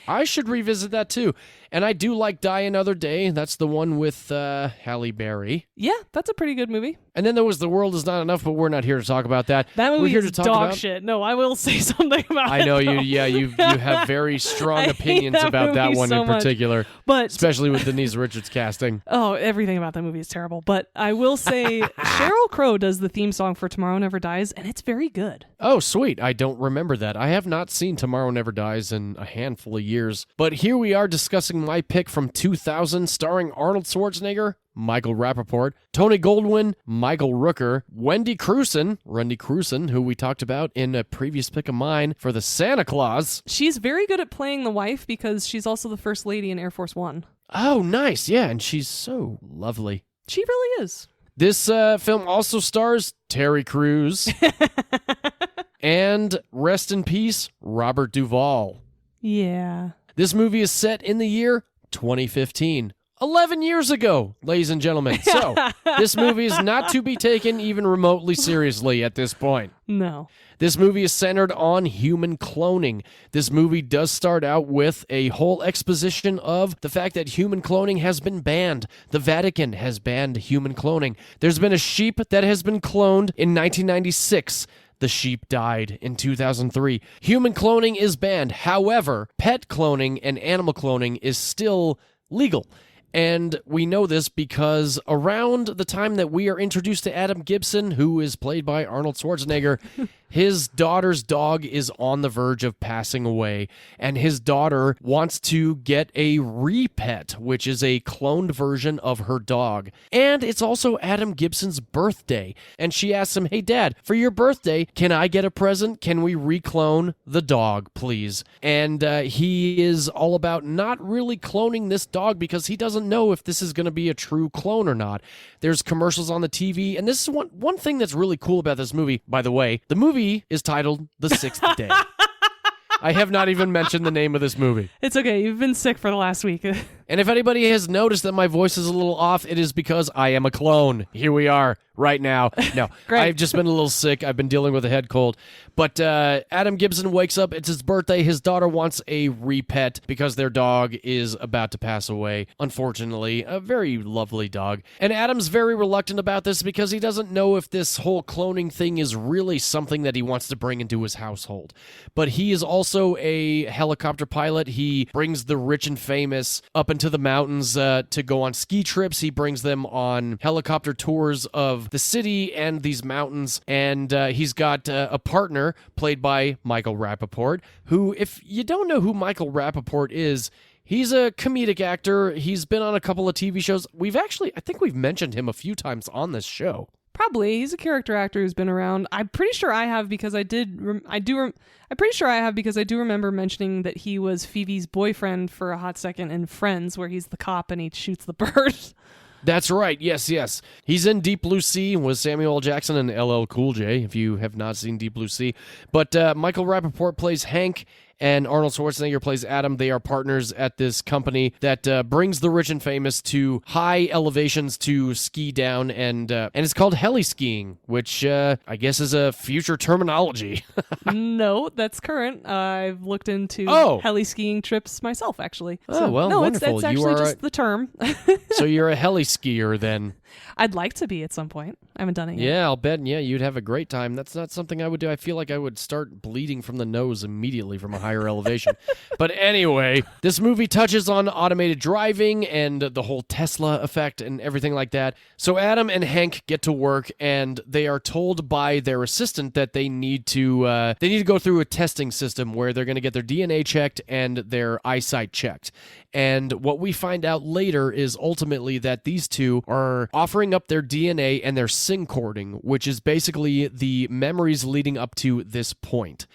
I should revisit that too. And I do like Die Another Day. That's the one with Halle Berry. Yeah, that's a pretty good movie. And then there was The World Is Not Enough, but we're not here to talk about that. That movie we're here is to talk dog about... shit. No, I will say something about it. I know though. you have very strong opinions that about that movie one so in much. particular, But especially with Denise Richards casting. oh, everything about that movie is terrible. But I will say Sheryl Crow does the theme song for Tomorrow Never Dies, and it's very good. Oh, sweet. I don't remember that. I have not seen Tomorrow Never Dies in a handful of years. But here we are discussing my pick from 2000, starring Arnold Schwarzenegger, Michael Rappaport, Tony Goldwyn, Michael Rooker, Wendy Crewson, who we talked about in a previous pick of mine for the Santa Claus. She's very good at playing the wife because she's also the first lady in Air Force One. Oh, nice. Yeah, and she's so lovely. She really is. This film also stars Terry Crews and, rest in peace, Robert Duvall. Yeah. This movie is set in the year 2015. 11 years ago, ladies and gentlemen. So, this movie is not to be taken even remotely seriously at this point. No. This movie is centered on human cloning. This movie does start out with a whole exposition of the fact that human cloning has been banned. The Vatican has banned human cloning. There's been a sheep that has been cloned in 1996. The sheep died in 2003. Human cloning is banned. However, pet cloning and animal cloning is still legal. And we know this because around the time that we are introduced to Adam Gibson, who is played by Arnold Schwarzenegger, his daughter's dog is on the verge of passing away, and his daughter wants to get a repet, which is a cloned version of her dog. And it's also Adam Gibson's birthday, and she asks him, "Hey, Dad, for your birthday, can I get a present? Can we reclone the dog, please?" And he is all about not really cloning this dog because he doesn't know if this is going to be a true clone or not. There's commercials on the TV, and this is one thing that's really cool about this movie, by the way. The movie is titled The Sixth Day. I have not even mentioned the name of this movie. It's okay. You've been sick for the last week. And if anybody has noticed that my voice is a little off, it is because I am a clone. Here we are right now. No, I've just been a little sick. I've been dealing with a head cold. But Adam Gibson wakes up. It's his birthday. His daughter wants a repet because their dog is about to pass away. Unfortunately, a very lovely dog. And Adam's very reluctant about this because he doesn't know if this whole cloning thing is really something that he wants to bring into his household. But he is also a helicopter pilot. He brings the rich and famous up into the mountains to go on ski trips. He brings them on helicopter tours of the city and these mountains. And he's got a partner played by Michael Rappaport, who, if you don't know who Michael Rappaport is, he's a comedic actor. He's been on a couple of TV shows. I think we've mentioned him a few times on this show. Probably. He's a character actor who's been around. I'm pretty sure I have because I'm pretty sure I have because I do remember mentioning that he was Phoebe's boyfriend for a hot second in Friends, where he's the cop and he shoots the bird. That's right. Yes. He's in Deep Blue Sea with Samuel L. Jackson and LL Cool J, if you have not seen Deep Blue Sea. But Michael Rappaport plays Hank, and Arnold Schwarzenegger plays Adam. They are partners at this company that brings the rich and famous to high elevations to ski down, and it's called heli skiing, which I guess is a future terminology. No, that's current. I've looked into heli skiing trips myself, actually. Oh, well, no, wonderful. it's actually just the term. So you're a heli skier then? I'd like to be at some point. I haven't done it yet. Yeah, I'll bet. Yeah, you'd have a great time. That's not something I would do. I feel like I would start bleeding from the nose immediately from a higher elevation. But anyway, this movie touches on automated driving and the whole Tesla effect and everything like that. So Adam and Hank get to work, and they are told by their assistant that they need to go through a testing system where they're going to get their DNA checked and their eyesight checked. And what we find out later is ultimately that these two are offering up their DNA and their syncording, which is basically the memories leading up to this point.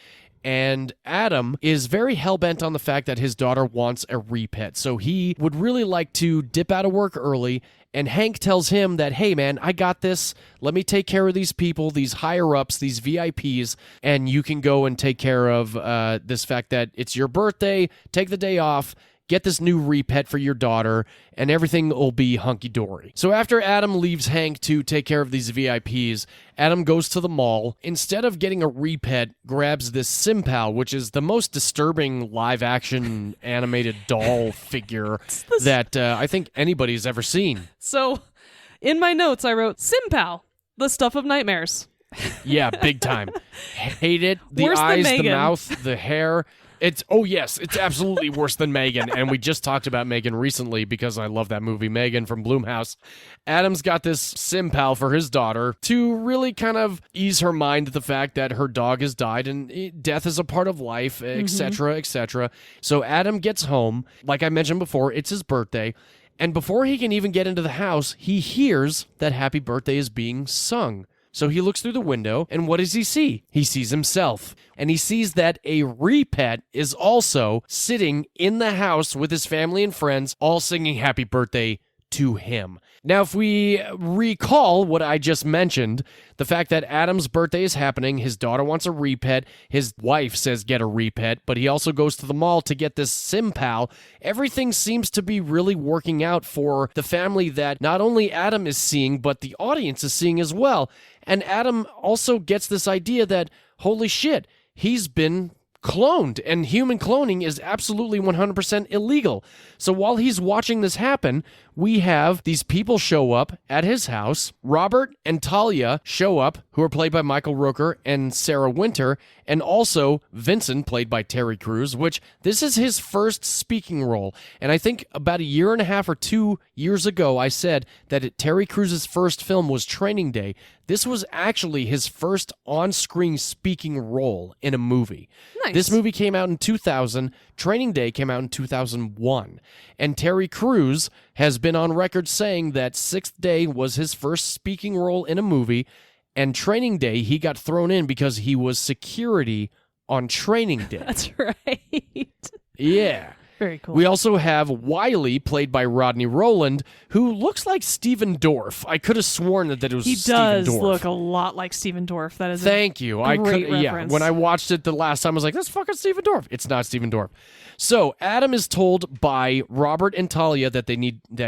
And Adam is very hell-bent on the fact that his daughter wants a repet, so he would really like to dip out of work early, and Hank tells him that, hey man, I got this, let me take care of these people, these higher-ups, these VIPs, and you can go and take care of this fact that it's your birthday, take the day off, get this new repet for your daughter, and everything will be hunky-dory. So after Adam leaves Hank to take care of these VIPs, Adam goes to the mall. Instead of getting a repet, grabs this SimPal, which is the most disturbing live-action animated doll figure that I think anybody's ever seen. So, in my notes, I wrote, SimPal, the stuff of nightmares. Yeah, big time. Hate it. The Worse than eyes, the Megan. mouth, the hair. It's absolutely worse than Megan, and we just talked about Megan recently because I love that movie, Megan from Blumhouse. Adam's got this SimPal for his daughter to really kind of ease her mind to the fact that her dog has died and death is a part of life, etc., etc. So Adam gets home. Like I mentioned before, it's his birthday, and before he can even get into the house, he hears that Happy Birthday is being sung. So he looks through the window, and what does he see? He sees himself. And he sees that a repet is also sitting in the house with his family and friends, all singing Happy Birthday to him. Now, if we recall what I just mentioned, the fact that Adam's birthday is happening, his daughter wants a repet, his wife says get a repet, but he also goes to the mall to get this SimPal, everything seems to be really working out for the family that not only Adam is seeing, but the audience is seeing as well. And Adam also gets this idea that, holy shit, he's been cloned, and human cloning is absolutely 100% illegal. So while he's watching this happen, we have these people show up at his house. Robert and Talia show up, who are played by Michael Rooker and Sarah Winter, and also Vincent, played by Terry Crews, which this is his first speaking role. And I think about a year and a half or 2 years ago, I said that Terry Crews' first film was Training Day. This was actually his first on-screen speaking role in a movie. Nice. This movie came out in 2000. Training Day came out in 2001. And Terry Crews has been on record saying that Sixth Day was his first speaking role in a movie, and Training Day he got thrown in because he was security on Training Day. That's right. Yeah. Very cool. We also have Wiley, played by Rodney Rowland, who looks like Steven Dorff. I could have sworn that it was He Steven does Dorff. look a lot like Steven Dorff. That is Thank you. great Yeah, reference. when I watched it the last time, I was like, that's fucking Steven Dorff. It's not Steven Dorff. So Adam is told by Robert and Talia that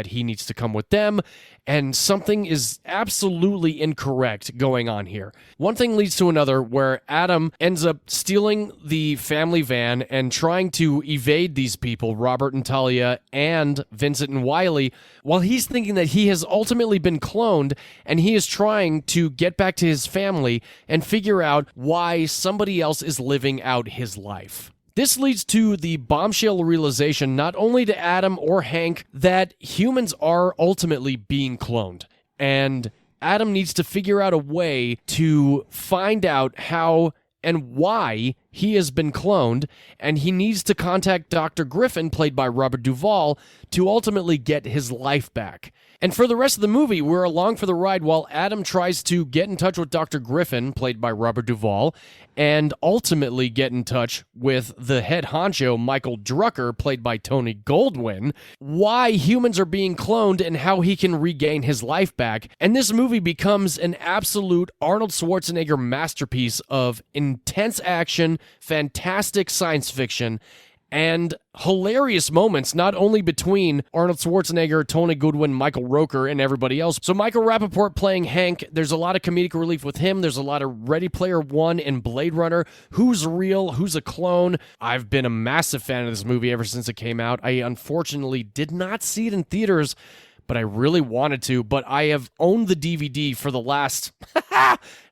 he needs to come with them, and something is absolutely incorrect going on here. One thing leads to another, where Adam ends up stealing the family van and trying to evade these people, Robert and Talia and Vincent and Wiley, while he's thinking that he has ultimately been cloned, and he is trying to get back to his family and figure out why somebody else is living out his life. This leads to the bombshell realization, not only to Adam or Hank, that humans are ultimately being cloned. And Adam needs to figure out a way to find out how and why he has been cloned, and he needs to contact Dr. Griffin, played by Robert Duvall, to ultimately get his life back. And for the rest of the movie, we're along for the ride while Adam tries to get in touch with Dr. Griffin, played by Robert Duvall, and ultimately get in touch with the head honcho, Michael Drucker, played by Tony Goldwyn, why humans are being cloned and how he can regain his life back. And this movie becomes an absolute Arnold Schwarzenegger masterpiece of intense action, fantastic science fiction, and hilarious moments, not only between Arnold Schwarzenegger, Tony Goodwin, Michael Rooker, and everybody else. So Michael Rappaport playing Hank, there's a lot of comedic relief with him. There's a lot of Ready Player One and Blade Runner. Who's real? Who's a clone? I've been a massive fan of this movie ever since it came out. I unfortunately did not see it in theaters, but I really wanted to. But I have owned the DVD for the last...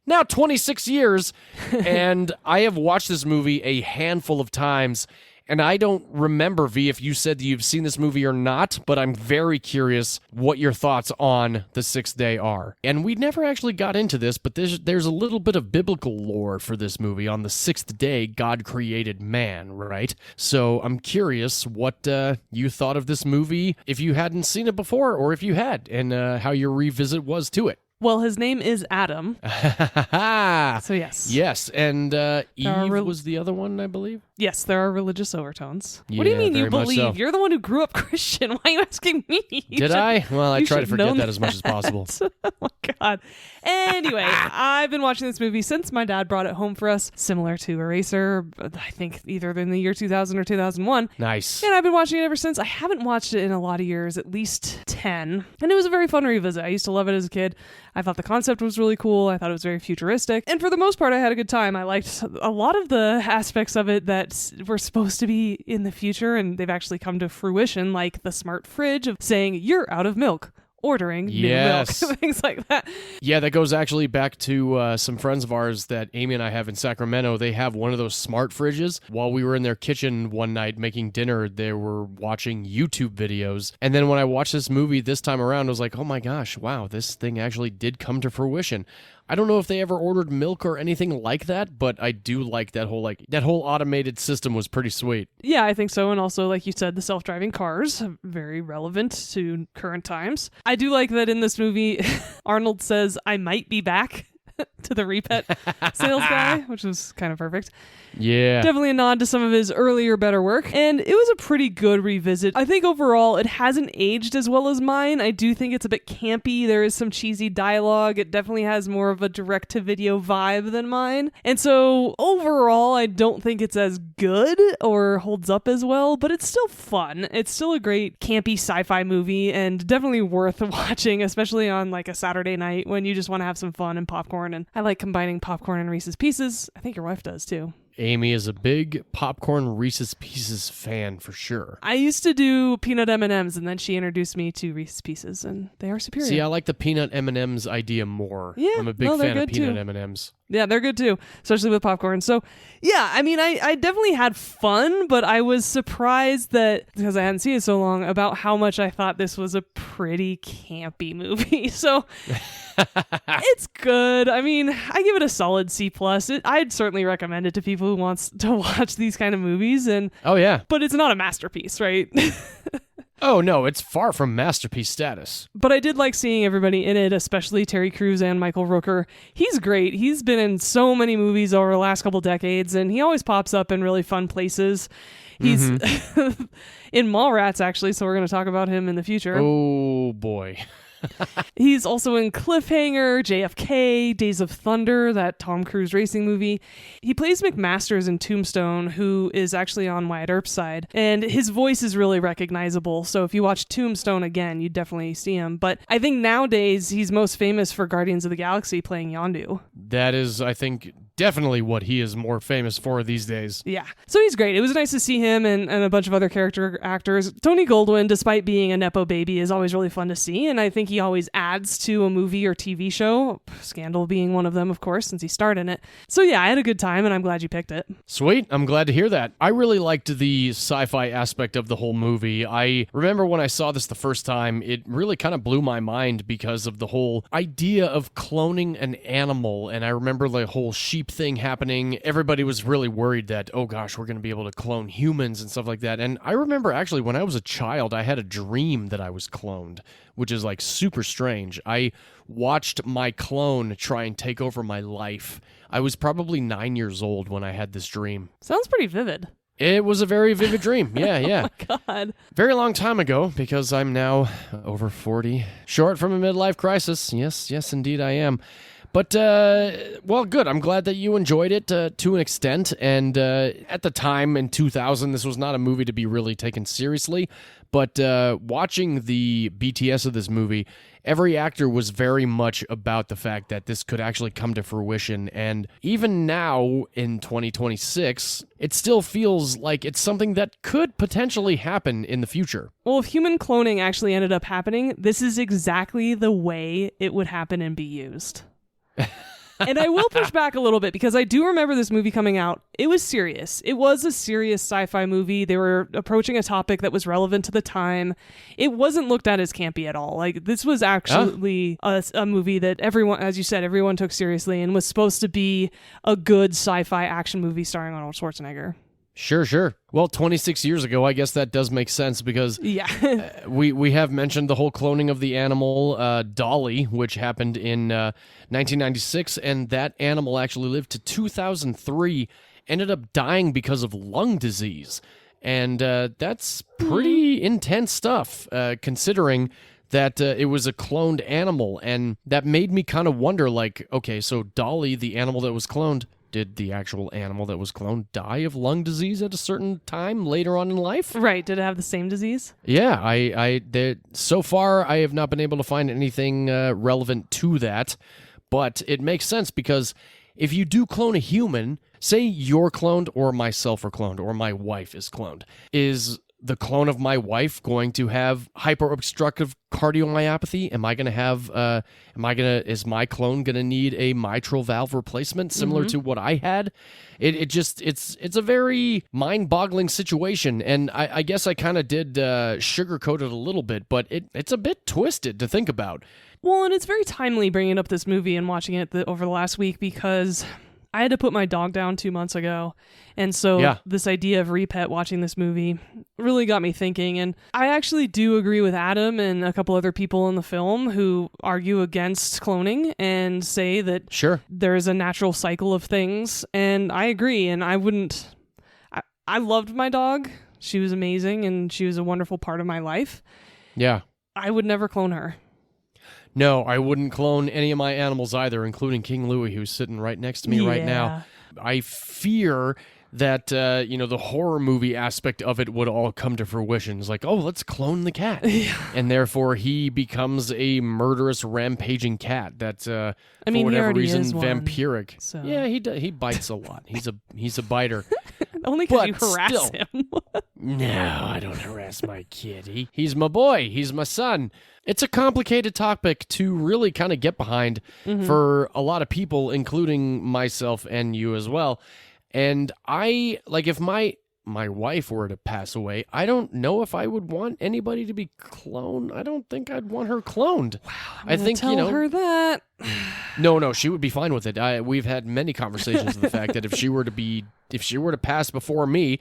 now 26 years, and I have watched this movie a handful of times. And I don't remember, V, if you said that you've seen this movie or not, but I'm very curious what your thoughts on The Sixth Day are. And we never actually got into this, but there's a little bit of biblical lore for this movie. On the sixth day, God created man, right? So I'm curious what you thought of this movie, if you hadn't seen it before, or if you had, and how your revisit was to it. Well, his name is Adam. So yes. Yes, and Eve was the other one, I believe? Yes, there are religious overtones. Yeah, what do you mean you very much believe? so. You're the one who grew up Christian. Why are you asking me? Did I? Well, I you try to should forget know that as much as possible. Oh my God. Anyway, I've been watching this movie since my dad brought it home for us, similar to Eraser, I think either in the year 2000 or 2001. Nice. And I've been watching it ever since. I haven't watched it in a lot of years, at least 10. And it was a very fun revisit. I used to love it as a kid. I thought the concept was really cool. I thought it was very futuristic. And for the most part, I had a good time. I liked a lot of the aspects of it that were supposed to be in the future, and they've actually come to fruition, like the smart fridge of saying, "You're out of milk." Ordering new milk, things like that. Yeah, that goes actually back to some friends of ours that Amy and I have in Sacramento. They have one of those smart fridges. While we were in their kitchen one night making dinner, they were watching YouTube videos. And then when I watched this movie this time around, I was like, oh my gosh, wow, this thing actually did come to fruition. I don't know if they ever ordered milk or anything like that, but I do like that whole automated system was pretty sweet. Yeah, I think so. And also, like you said, the self-driving cars, very relevant to current times. I do like that in this movie, Arnold says, "I might be back." To the repet sales guy, which was kind of perfect. Yeah. Definitely a nod to some of his earlier better work. And it was a pretty good revisit. I think overall it hasn't aged as well as mine. I do think it's a bit campy. There is some cheesy dialogue. It definitely has more of a direct-to-video vibe than mine. And so overall, I don't think it's as good or holds up as well, but it's still fun. It's still a great campy sci-fi movie and definitely worth watching, especially on like a Saturday night when you just want to have some fun and popcorn. And I like combining popcorn and Reese's Pieces. I think your wife does too. Amy is a big popcorn Reese's Pieces fan for sure. I used to do peanut M&Ms, and then she introduced me to Reese's Pieces, and they are superior. See, I like the peanut M&Ms idea more. Yeah, I'm a big fan of peanut M&Ms. Yeah, they're good too, especially with popcorn. So, yeah, I mean, I definitely had fun, but I was surprised that, because I hadn't seen it so long, about how much I thought this was a pretty campy movie. So, it's good. I mean, I give it a solid C+. I'd certainly recommend it to people who wants to watch these kind of movies. And oh, yeah. But it's not a masterpiece, right? Oh, no, it's far from masterpiece status. But I did like seeing everybody in it, especially Terry Crews and Michael Rooker. He's great. He's been in so many movies over the last couple decades, and he always pops up in really fun places. He's in Mallrats, actually, so we're going to talk about him in the future. Oh, boy. He's also in Cliffhanger, JFK, Days of Thunder, that Tom Cruise racing movie. He plays McMasters in Tombstone, who is actually on Wyatt Earp's side. And his voice is really recognizable. So if you watch Tombstone again, you definitely see him. But I think nowadays he's most famous for Guardians of the Galaxy playing Yondu. That is, I think, definitely what he is more famous for these days. Yeah. So he's great. It was nice to see him and a bunch of other character actors. Tony Goldwyn, despite being a Nepo baby, is always really fun to see. And I think he always adds to a movie or TV show. Scandal being one of them, of course, since he starred in it. So yeah, I had a good time and I'm glad you picked it. Sweet. I'm glad to hear that. I really liked the sci-fi aspect of the whole movie. I remember when I saw this the first time, it really kind of blew my mind because of the whole idea of cloning an animal. And I remember the whole sheep hype thing happening, everybody was really worried that, oh gosh, we're going to be able to clone humans and stuff like that. And I remember actually when I was a child, I had a dream that I was cloned, which is like super strange. I watched my clone try and take over my life. I was probably 9 years old when I had this dream. Sounds pretty vivid. It was a very vivid dream. Yeah. Oh my God. Very long time ago, because I'm now over 40. Short from a midlife crisis. Yes, indeed I am. But, well, good. I'm glad that you enjoyed it to an extent. And at the time, in 2000, this was not a movie to be really taken seriously. But watching the BTS of this movie, every actor was very much about the fact that this could actually come to fruition. And even now, in 2026, it still feels like it's something that could potentially happen in the future. Well, if human cloning actually ended up happening, this is exactly the way it would happen and be used. And I will push back a little bit because I do remember this movie coming out. It was serious. It was a serious sci-fi movie. They were approaching a topic that was relevant to the time. It wasn't looked at as campy at all. Like, this was actually a movie that everyone, as you said, everyone took seriously and was supposed to be a good sci-fi action movie starring Arnold Schwarzenegger. Sure. Well, 26 years ago, I guess that does make sense because we have mentioned the whole cloning of the animal Dolly, which happened in 1996, and that animal actually lived to 2003, ended up dying because of lung disease. And that's pretty intense stuff, considering that it was a cloned animal. And that made me kind of wonder, like, okay, so Dolly, the animal that was cloned, did the actual animal that was cloned die of lung disease at a certain time later on in life? Right. Did it have the same disease? Yeah, so far I have not been able to find anything relevant to that, but it makes sense because if you do clone a human, say you're cloned or myself are cloned or my wife is cloned, is the clone of my wife going to have hyperobstructive cardiomyopathy? Is my clone going to need a mitral valve replacement similar to what I had? It's a very mind-boggling situation, and I guess I kind of did sugarcoat it a little bit, but it's a bit twisted to think about. Well, and it's very timely bringing up this movie and watching it over the last week because I had to put my dog down 2 months ago. And so this idea of Repet watching this movie really got me thinking. And I actually do agree with Adam and a couple other people in the film who argue against cloning and say that there's a natural cycle of things. And I agree. And I loved my dog. She was amazing and she was a wonderful part of my life. Yeah. I would never clone her. No, I wouldn't clone any of my animals either, including King Louie, who's sitting right next to me right now. I fear that, the horror movie aspect of it would all come to fruition. It's like, oh, let's clone the cat. And therefore he becomes a murderous, rampaging cat that, for whatever reason, vampiric. So. Yeah, he bites a lot. He's a biter. Only because you harass him. No, I don't harass my kid. He's my boy. He's my son. It's a complicated topic to really kind of get behind for a lot of people, including myself and you as well. And if my wife were to pass away, I don't know if I would want anybody to be cloned. I don't think I'd want her cloned. Wow, I think tell her that. No, she would be fine with it. We've had many conversations of the fact that if she were to pass before me,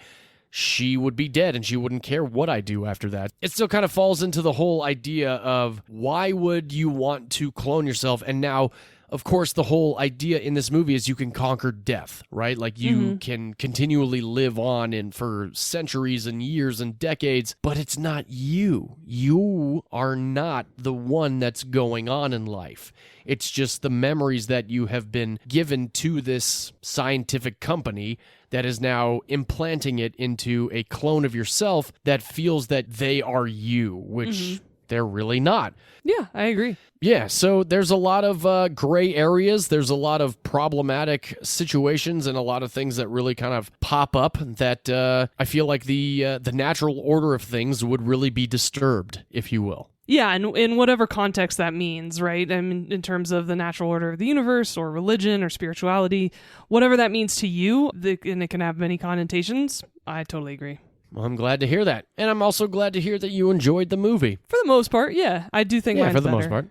she would be dead and she wouldn't care what I do after that. It still kind of falls into the whole idea of why would you want to clone yourself? And now, of course, the whole idea in this movie is you can conquer death, right? Like you can continually live on for centuries and years and decades, but it's not you. You are not the one that's going on in life. It's just the memories that you have been given to this scientific company that is now implanting it into a clone of yourself that feels that they are you, which they're really not. Yeah, I agree. Yeah, so there's a lot of gray areas. There's a lot of problematic situations and a lot of things that really kind of pop up that I feel like the natural order of things would really be disturbed, if you will. Yeah, and in whatever context that means, right? I mean, in terms of the natural order of the universe or religion or spirituality, whatever that means to you, and it can have many connotations, I totally agree. Well, I'm glad to hear that. And I'm also glad to hear that you enjoyed the movie. For the most part, yeah. I do think mine's for the better. most part.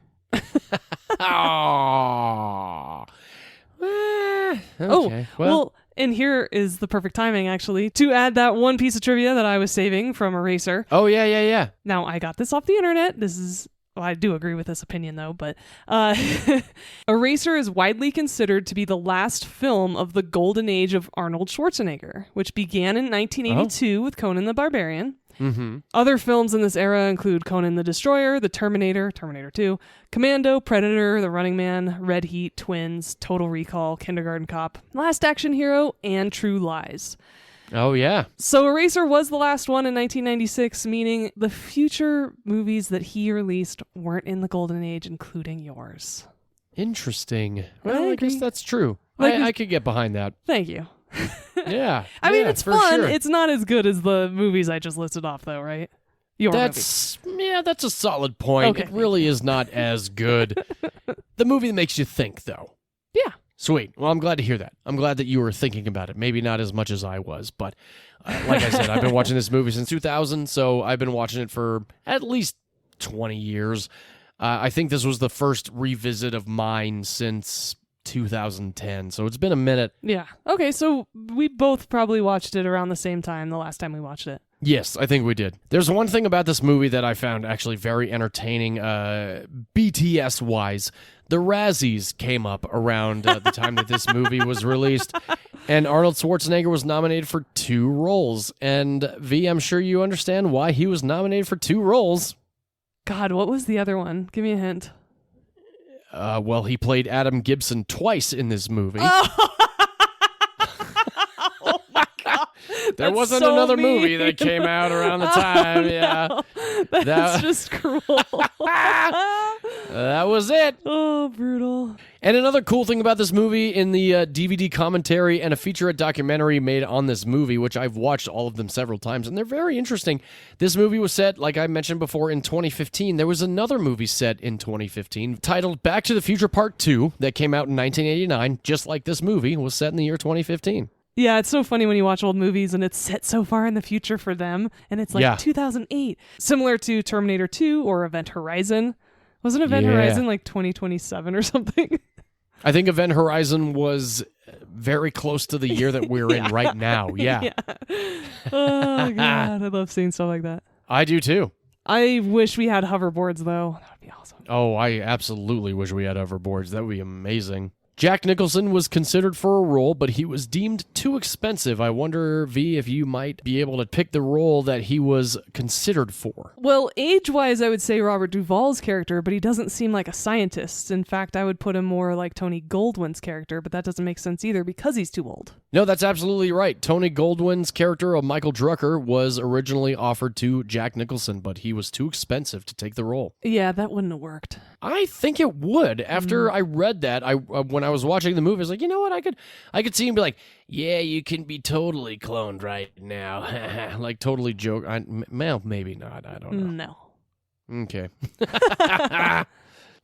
Aww. Okay. Well, and here is the perfect timing, actually, to add that one piece of trivia that I was saving from Eraser. Oh, yeah. Now, I got this off the internet. Well, I do agree with this opinion, though, but Eraser is widely considered to be the last film of the golden age of Arnold Schwarzenegger, which began in 1982 with Conan the Barbarian. Mm-hmm. Other films in this era include Conan the Destroyer, The Terminator, Terminator 2, Commando, Predator, The Running Man, Red Heat, Twins, Total Recall, Kindergarten Cop, Last Action Hero, and True Lies. Oh, yeah. So Eraser was the last one in 1996, meaning the future movies that he released weren't in the golden age, including yours. Interesting. Well, I guess agree. that's true. Like I could get behind that. Thank you. Yeah. I mean, it's for fun. Sure. It's not as good as the movies I just listed off, though, right? Your movies. That's a solid point. Okay, It really is not as good. The movie that makes you think, though. Yeah. Sweet. Well, I'm glad to hear that. I'm glad that you were thinking about it. Maybe not as much as I was, but like I said, I've been watching this movie since 2000, so I've been watching it for at least 20 years. I think this was the first revisit of mine since 2010, so it's been a minute. Yeah. Okay, so we both probably watched it around the same time the last time we watched it. Yes, I think we did. There's one thing about this movie that I found actually very entertaining, BTS-wise. The Razzies came up around the time that this movie was released, and Arnold Schwarzenegger was nominated for 2 roles. And V, I'm sure you understand why he was nominated for 2 roles. God, what was the other one? Give me a hint. Well, he played Adam Gibson twice in this movie. Oh my God. There wasn't another movie that came out around the time. No. Yeah. That's just cruel. That was it. Oh, brutal. And another cool thing about this movie, in the DVD commentary and a featurette documentary made on this movie, which I've watched all of them several times, and they're very interesting. This movie was set, like I mentioned before, in 2015. There was another movie set in 2015 titled Back to the Future Part 2 that came out in 1989, just like this movie was set in the year 2015. Yeah, it's so funny when you watch old movies and it's set so far in the future for them, and it's like 2008. Similar to Terminator 2 or Event Horizon. Wasn't Event Horizon like 2027 or something? I think Event Horizon was very close to the year that we're in right now. Yeah. Oh, God. I love seeing stuff like that. I do too. I wish we had hoverboards, though. That would be awesome. Oh, I absolutely wish we had hoverboards. That would be amazing. Jack Nicholson was considered for a role, but he was deemed too expensive. I wonder, V, if you might be able to pick the role that he was considered for. Well, age-wise, I would say Robert Duvall's character, but he doesn't seem like a scientist. In fact, I would put him more like Tony Goldwyn's character, but that doesn't make sense either because he's too old. No, that's absolutely right. Tony Goldwyn's character of Michael Drucker was originally offered to Jack Nicholson, but he was too expensive to take the role. Yeah, that wouldn't have worked. I think it would. After I read that, when I was watching the movie, I was like, you know what? I could see him be like, yeah, you can be totally cloned right now. Like totally joke. Well, maybe not. I don't know. No. Okay.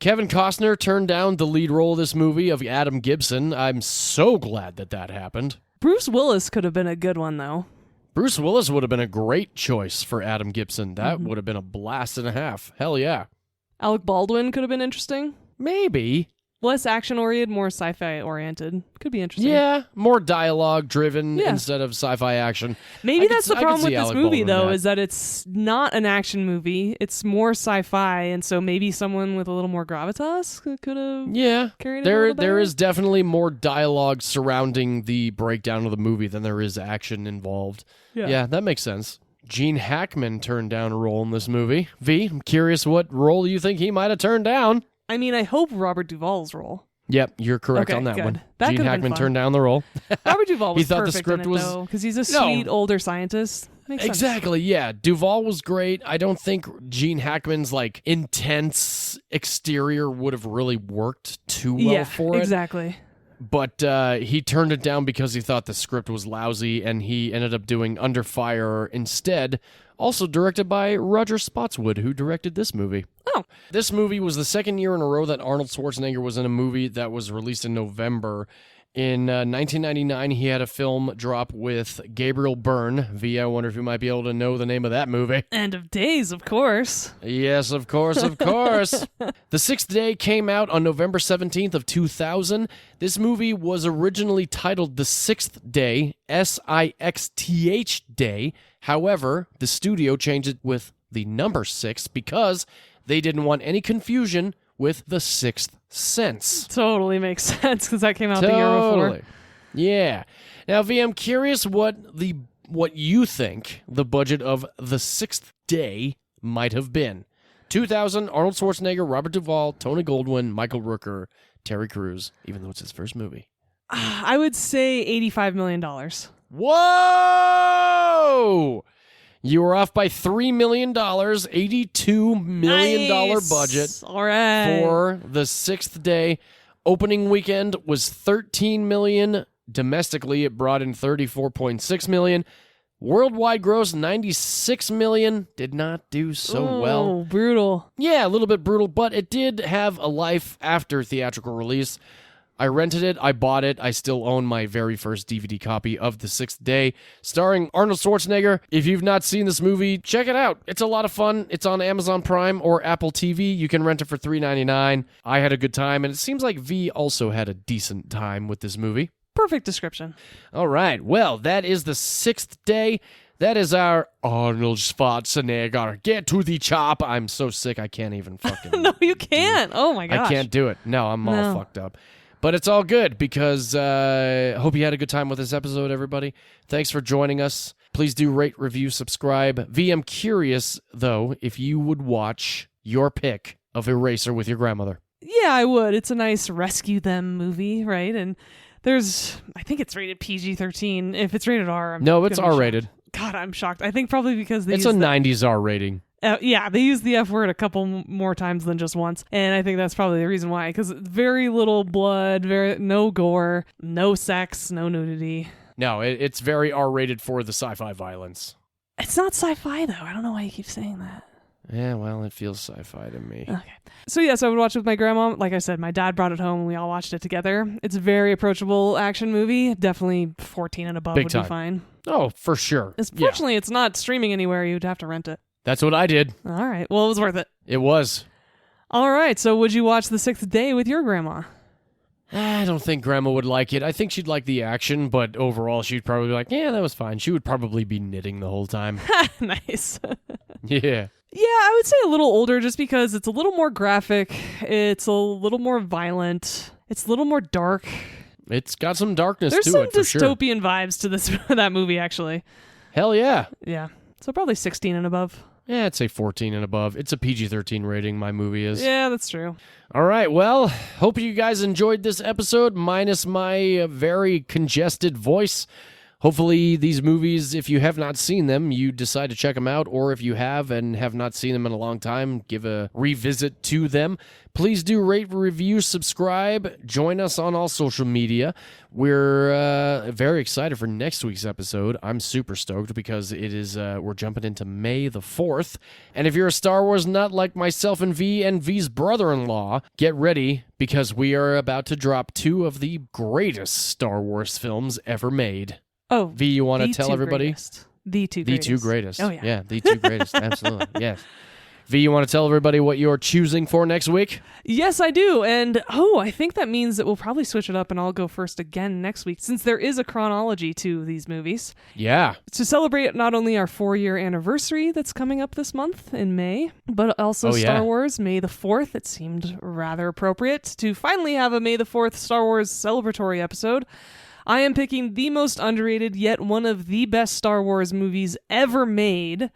Kevin Costner turned down the lead role of this movie of Adam Gibson. I'm so glad that happened. Bruce Willis could have been a good one, though. Bruce Willis would have been a great choice for Adam Gibson. That would have been a blast and a half. Hell yeah. Alec Baldwin could have been interesting. Maybe. Less action-oriented, more sci-fi oriented. Could be interesting. Yeah, more dialogue-driven instead of sci-fi action. Maybe that's the problem with this Alec movie, Baldwin though, that. is that it's not an action movie. It's more sci-fi, and so maybe someone with a little more gravitas could have carried it a little better. There is definitely more dialogue surrounding the breakdown of the movie than there is action involved. Yeah, that makes sense. Gene Hackman turned down a role in this movie. V, I'm curious what role you think he might have turned down. I mean, I hope Robert Duvall's role. Yep, you're correct on that good. one. That Gene could've been Hackman fun. turned down the role. Robert Duvall was He thought the perfect script in it, was- though, because he's a sweet older scientist. Makes sense. Exactly, yeah. Duvall was great. I don't think Gene Hackman's like intense exterior would have really worked too well for it. Exactly. But he turned it down because he thought the script was lousy, and he ended up doing Under Fire instead, also directed by Roger Spotswood, who directed this movie. Oh. This movie was the second year in a row that Arnold Schwarzenegger was in a movie that was released in November, In 1999, he had a film drop with Gabriel Byrne. V, I wonder if you might be able to know the name of that movie. End of Days, of course. Yes, of course, of course. The Sixth Day came out on November 17th of 2000. This movie was originally titled The Sixth Day, S-I-X-T-H Day. However, the studio changed it with the number 6 because they didn't want any confusion with The Sixth Sense. Totally makes sense because that came out the year before. Yeah. Now, V, I'm curious what you think the budget of The Sixth Day might have been. 2000, Arnold Schwarzenegger, Robert Duvall, Tony Goldwyn, Michael Rooker, Terry Crews, even though it's his first movie. I would say $85 million. Whoa! You were off by $3 million, $82 million budget All right. for The Sixth Day. Opening weekend was $13 million. Domestically, it brought in $34.6 million. Worldwide gross, $96 million. Did not do so well. Brutal. Yeah, a little bit brutal, but it did have a life after theatrical release. I rented it, I bought it, I still own my very first DVD copy of The Sixth Day, starring Arnold Schwarzenegger. If you've not seen this movie, check it out. It's a lot of fun. It's on Amazon Prime or Apple TV. You can rent it for $3.99. I had a good time, and it seems like V also had a decent time with this movie. Perfect description. All right, well, that is The Sixth Day. That is our Arnold Schwarzenegger. Get to the chop. I'm so sick I can't even fucking... No, you can't. Oh my gosh. I can't do it. No, I'm all fucked up. But it's all good because I hope you had a good time with this episode, everybody. Thanks for joining us. Please do rate, review, subscribe. V, I'm curious, though, if you would watch your pick of Eraser with your grandmother. Yeah, I would. It's a nice rescue them movie, right? And I think it's rated PG-13. If it's rated R, No, it's R-rated. God, I'm shocked. I think probably because it's a 90s R rating. Yeah, they use the F word a couple more times than just once, and I think that's probably the reason why, because very little blood, no gore, no sex, no nudity. No, it's very R-rated for the sci-fi violence. It's not sci-fi, though. I don't know why you keep saying that. Yeah, well, it feels sci-fi to me. Okay. So, yes, I would watch it with my grandma. Like I said, my dad brought it home, and we all watched it together. It's a very approachable action movie. Definitely 14 and above Big would time. be fine. Oh, for sure. Fortunately, It's not streaming anywhere. You'd have to rent it. That's what I did. All right. Well, it was worth it. It was. All right. So would you watch The Sixth Day with your grandma? I don't think Grandma would like it. I think she'd like the action, but overall she'd probably be like, yeah, that was fine. She would probably be knitting the whole time. Nice. Yeah. Yeah, I would say a little older just because it's a little more graphic. It's a little more violent. It's a little more dark. It's got some darkness There's to some it, for sure. dystopian vibes to that movie, actually. Hell yeah. Yeah. So probably 16 and above. Yeah, I'd say 14 and above. It's a PG-13 rating, my movie is. Yeah, that's true. All right, well, hope you guys enjoyed this episode, minus my very congested voice. Hopefully these movies, if you have not seen them, you decide to check them out, or if you have and have not seen them in a long time, give a revisit to them. Please do rate, review, subscribe, join us on all social media. We're very excited for next week's episode. I'm super stoked because it is we're jumping into May the 4th. And if you're a Star Wars nut like myself and V's brother-in-law, get ready because we are about to drop 2 of the greatest Star Wars films ever made. Oh, V, you want to tell everybody? Greatest. The two greatest. Oh, yeah. Yeah, the 2 greatest. Absolutely. Yes. V, you want to tell everybody what you're choosing for next week? Yes, I do. And, I think that means that we'll probably switch it up and I'll go first again next week, since there is a chronology to these movies. Yeah. To celebrate not only our 4-year anniversary that's coming up this month in May, but also Star Wars May the 4th. It seemed rather appropriate to finally have a May the 4th Star Wars celebratory episode. I am picking the most underrated, yet one of the best Star Wars movies ever made.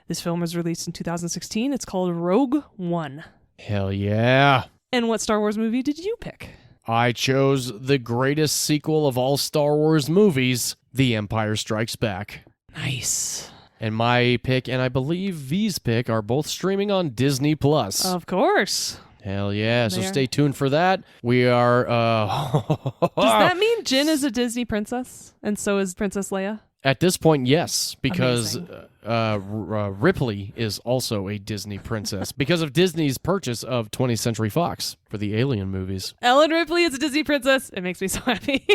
This film was released in 2016. It's called Rogue One. Hell yeah. And what Star Wars movie did you pick? I chose the greatest sequel of all Star Wars movies, The Empire Strikes Back. Nice. And my pick, and I believe V's pick, are both streaming on Disney+. Of course. Hell yeah, so stay tuned for that. We are, Does that mean Jyn is a Disney princess? And so is Princess Leia? At this point, yes, because Ripley is also a Disney princess because of Disney's purchase of 20th Century Fox for the Alien movies. Ellen Ripley is a Disney princess. It makes me so happy.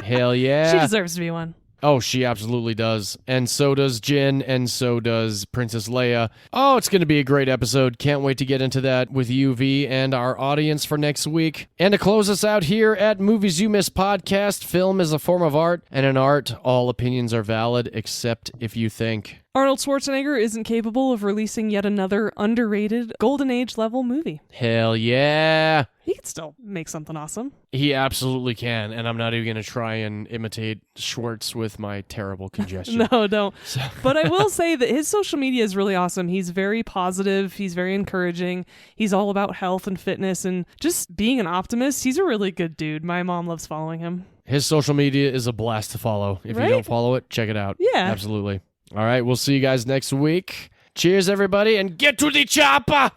Hell yeah. She deserves to be one. Oh, she absolutely does. And so does Jin, and so does Princess Leia. Oh, it's going to be a great episode. Can't wait to get into that with you, V, and our audience for next week. And to close us out here at Movies You Miss Podcast, film is a form of art, and in art, all opinions are valid, except if you think Arnold Schwarzenegger isn't capable of releasing yet another underrated Golden Age level movie. Hell yeah. He could still make something awesome. He absolutely can, and I'm not even going to try and imitate Schwartz with my terrible congestion. No, don't. But I will say that his social media is really awesome. He's very positive. He's very encouraging. He's all about health and fitness and just being an optimist. He's a really good dude. My mom loves following him. His social media is a blast to follow. If you don't follow it, check it out. Yeah. Absolutely. All right, we'll see you guys next week. Cheers, everybody, and get to the chopper!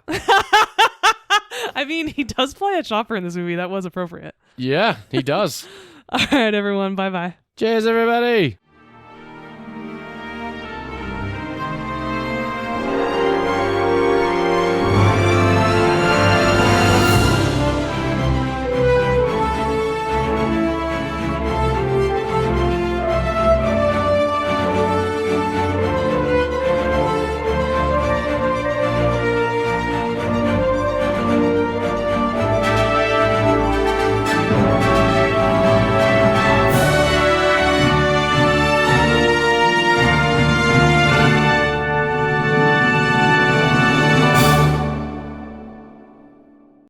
I mean, he does play a chopper in this movie. That was appropriate. Yeah, he does. All right, everyone. Bye-bye. Cheers, everybody!